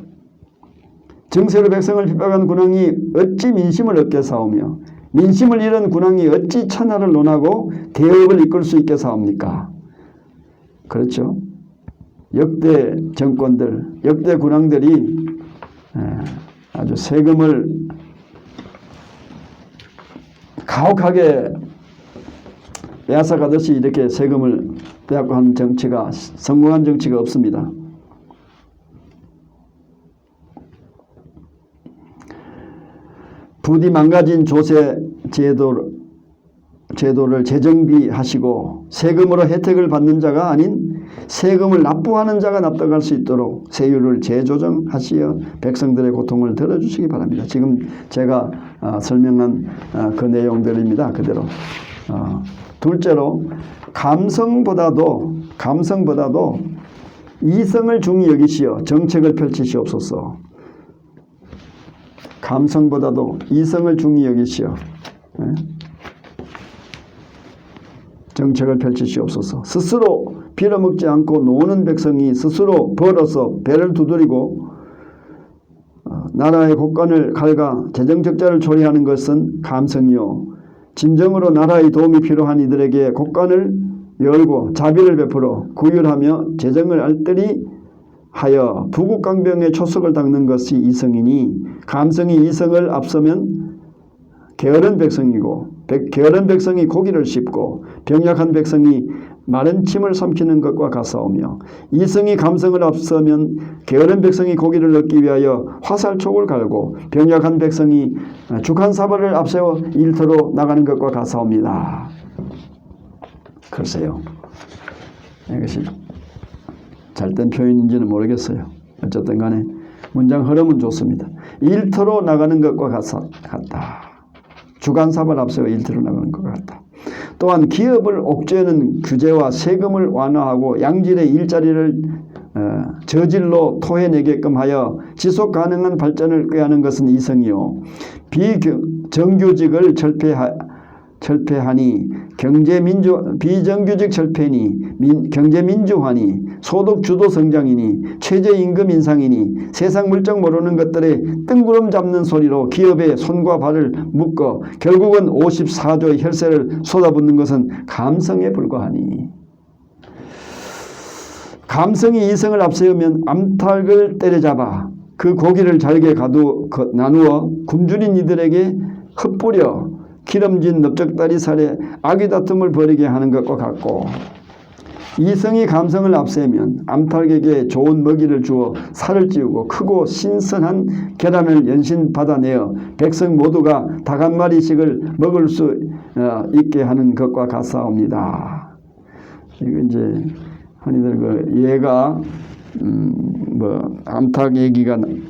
정세로 백성을 핍박한 군왕이 어찌 민심을 얻게 사오며 민심을 잃은 군왕이 어찌 천하를 논하고 대업을 이끌 수 있게 사옵니까? 그렇죠? 역대 정권들, 역대 군왕들이 아주 세금을 가혹하게 빼앗아가듯이 이렇게 세금을 빼앗고 하는 정치가, 성공한 정치가 없습니다. 부디 망가진 조세 제도를 재정비하시고 세금으로 혜택을 받는 자가 아닌 세금을 납부하는 자가 납득할 수 있도록 세율을 재조정하시어 백성들의 고통을 들어주시기 바랍니다. 지금 제가 설명한 그 내용들입니다. 그대로. 둘째로 감성보다도 이성을 중히 여기시어 정책을 펼치시옵소서. 감성보다도 이성을 중히 여기시어 정책을 펼치시옵소서. 스스로 빌어먹지 않고 노는 백성이 스스로 벌어서 배를 두드리고 나라의 곳간을 갉아 재정적자를 초래하는 것은 감성이요, 진정으로 나라의 도움이 필요한 이들에게 곳간을 열고 자비를 베풀어 구휼하며 재정을 알뜰히 하여 부국강병의 초석을 닦는 것이 이성이니, 감성이 이성을 앞서면 게으른 백성이고 게으른 백성이 고기를 씹고 병약한 백성이 마른 침을 삼키는 것과 같사오며, 이성이 감성을 앞서면 게으른 백성이 고기를 얻기 위하여 화살촉을 갈고 병약한 백성이 죽한사발을 앞세워 일터로 나가는 것과 같사옵니다. 글쎄요, 이것이 잘된 표현인지는 모르겠어요. 어쨌든 간에 문장 흐름은 좋습니다. 일터로 나가는 것과 같다. 주간사발 앞세워 일터로 나가는 것과 같다. 또한 기업을 옥죄는 규제와 세금을 완화하고 양질의 일자리를 저질로 토해내게끔 하여 지속 가능한 발전을 꾀하는 것은 이성이요, 비정규직을 절폐하니 비정규직 절폐니 경제민주화니 소득주도 성장이니 최저임금 인상이니 세상 물정 모르는 것들의 뜬구름 잡는 소리로 기업의 손과 발을 묶어 결국은 54조의 혈세를 쏟아붓는 것은 감성에 불과하니, 감성이 이성을 앞세우면 암탉을 때려잡아 그 고기를 잘게 나누어 굶주린 이들에게 흩뿌려 기름진 넓적다리 살에 아귀다툼을 벌이게 하는 것과 같고, 이성이 감성을 앞세우면 암탉에게 좋은 먹이를 주어 살을 찌우고 크고 신선한 계란을 연신 받아내어 백성 모두가 닭 한 마리씩을 먹을 수 있게 하는 것과 같사옵니다. 이거 이제 흔히들 그 예가 암탉 얘기는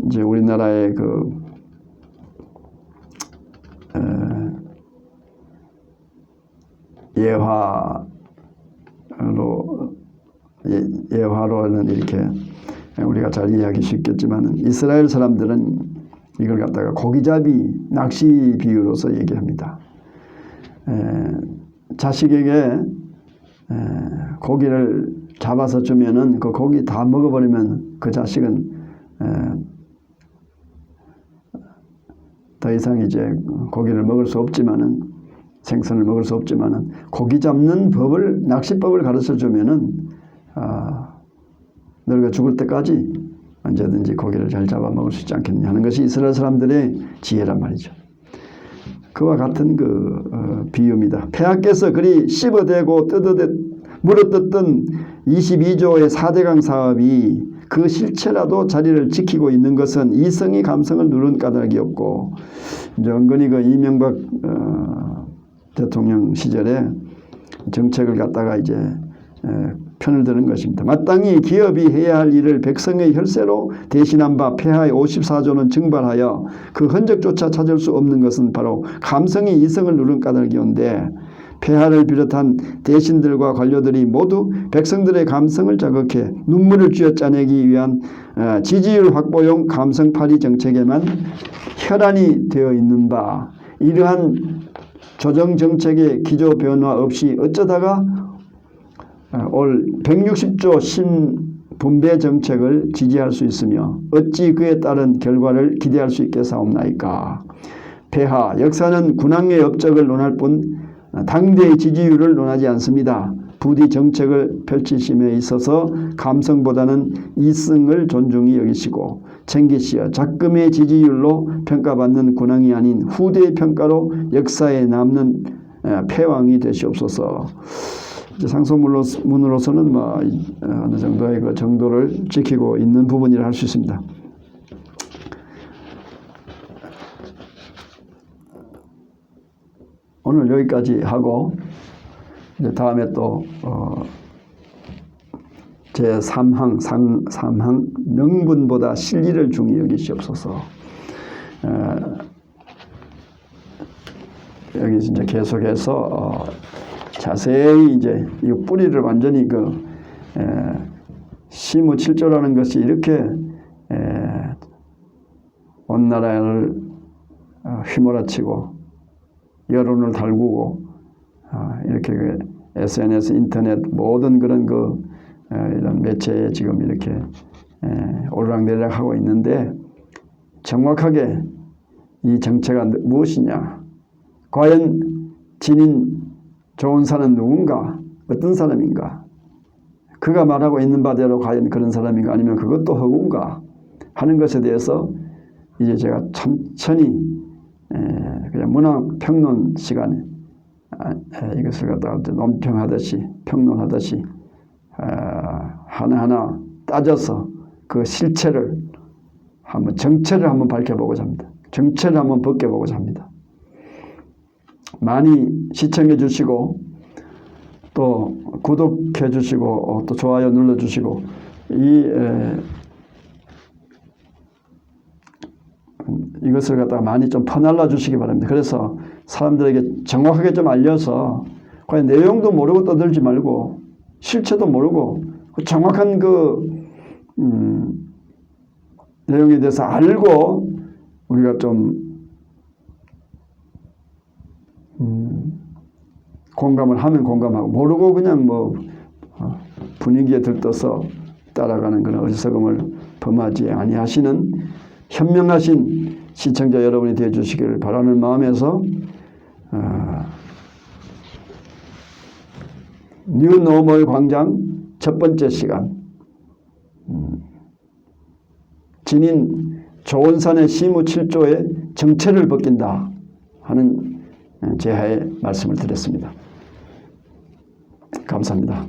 이제 우리나라의 그 예화로는 이렇게 우리가 잘 이해하기 쉽겠지만, 이스라엘 사람들은 이걸 갖다가 고기잡이 낚시 비유로서 얘기합니다. 자식에게 고기를 잡아서 주면은 그 고기 다 먹어버리면 그 자식은 더 이상 이제 고기를 먹을 수 없지만은, 생선을 먹을 수 없지만은 고기 잡는 법을, 낚시법을 가르쳐 주면은 너희가 죽을 때까지 언제든지 고기를 잘 잡아 먹을 수 있지 않겠느냐 하는 것이 이스라엘 사람들의 지혜란 말이죠. 그와 같은 비유입니다. 폐하께서 그리 씹어대고 물어뜯던 22조의 4대강 사업이 그 실체라도 자리를 지키고 있는 것은 이성이 감성을 누른 까닭이 없고, 이제 은근히 그 이명박 대통령 시절에 정책을 갖다가 이제 편을 드는 것입니다. 마땅히 기업이 해야 할 일을 백성의 혈세로 대신한 바 폐하의 54조는 증발하여 그 흔적조차 찾을 수 없는 것은 바로 감성이 이성을 누른 까닭이온데, 폐하를 비롯한 대신들과 관료들이 모두 백성들의 감성을 자극해 눈물을 쥐어짜내기 위한 지지율 확보용 감성팔이 정책에만 혈안이 되어 있는 바, 이러한 조정정책의 기조 변화 없이 어쩌다가 올 160조 신분배 정책을 지지할 수 있으며 어찌 그에 따른 결과를 기대할 수 있겠사옵나이까. 폐하, 역사는 군왕의 업적을 논할 뿐 당대의 지지율을 논하지 않습니다. 부디 정책을 펼치심에 있어서 감성보다는 이성을 존중히 여기시고 챙기시어 작금의 지지율로 평가받는 군왕이 아닌 후대의 평가로 역사에 남는 패왕이 되시옵소서. 이제 상소문으로서는 어느 정도의 그 정도를 지키고 있는 부분이라 할 수 있습니다. 오늘 여기까지 하고 이제 다음에 또 제3항 삼항 명분보다 실리를 중히 여기시옵소서. 여기 이제 계속해서 자세히 이제 이 뿌리를 완전히 시무칠조라는 것이 이렇게 온 나라를 휘몰아치고 여론을 달구고 이렇게 SNS, 인터넷 모든 그런 이런 매체에 지금 이렇게 오르락내리락하고 있는데 정확하게 이 정체가 무엇이냐? 과연 진인 조은사는 누군가? 어떤 사람인가? 그가 말하고 있는 바대로 과연 그런 사람인가? 아니면 그것도 허구인가? 하는 것에 대해서 이제 제가 천천히 그냥 문화평론 시간에 이것을 갖다가 논평하듯이 평론하듯이 하나하나 따져서 그 실체를 정체를 한번 밝혀보고자 합니다. 정체를 한번 벗겨보고자 합니다. 많이 시청해 주시고 또 구독해 주시고 또 좋아요 눌러 주시고 이것을 갖다가 많이 좀 퍼날라 주시기 바랍니다. 그래서 사람들에게 정확하게 좀 알려서 과연 내용도 모르고 떠들지 말고 실체도 모르고 정확한 내용에 대해서 알고 우리가 좀 공감을 하면 공감하고 모르고 그냥 분위기에 들떠서 따라가는 그런 어리석음을 범하지 아니하시는 현명하신 시청자 여러분이 되어 주시기를 바라는 마음에서 뉴노멀 광장 첫 번째 시간 진인 조은산의 시무칠조의 정체를 벗긴다 하는 제하의 말씀을 드렸습니다. 감사합니다.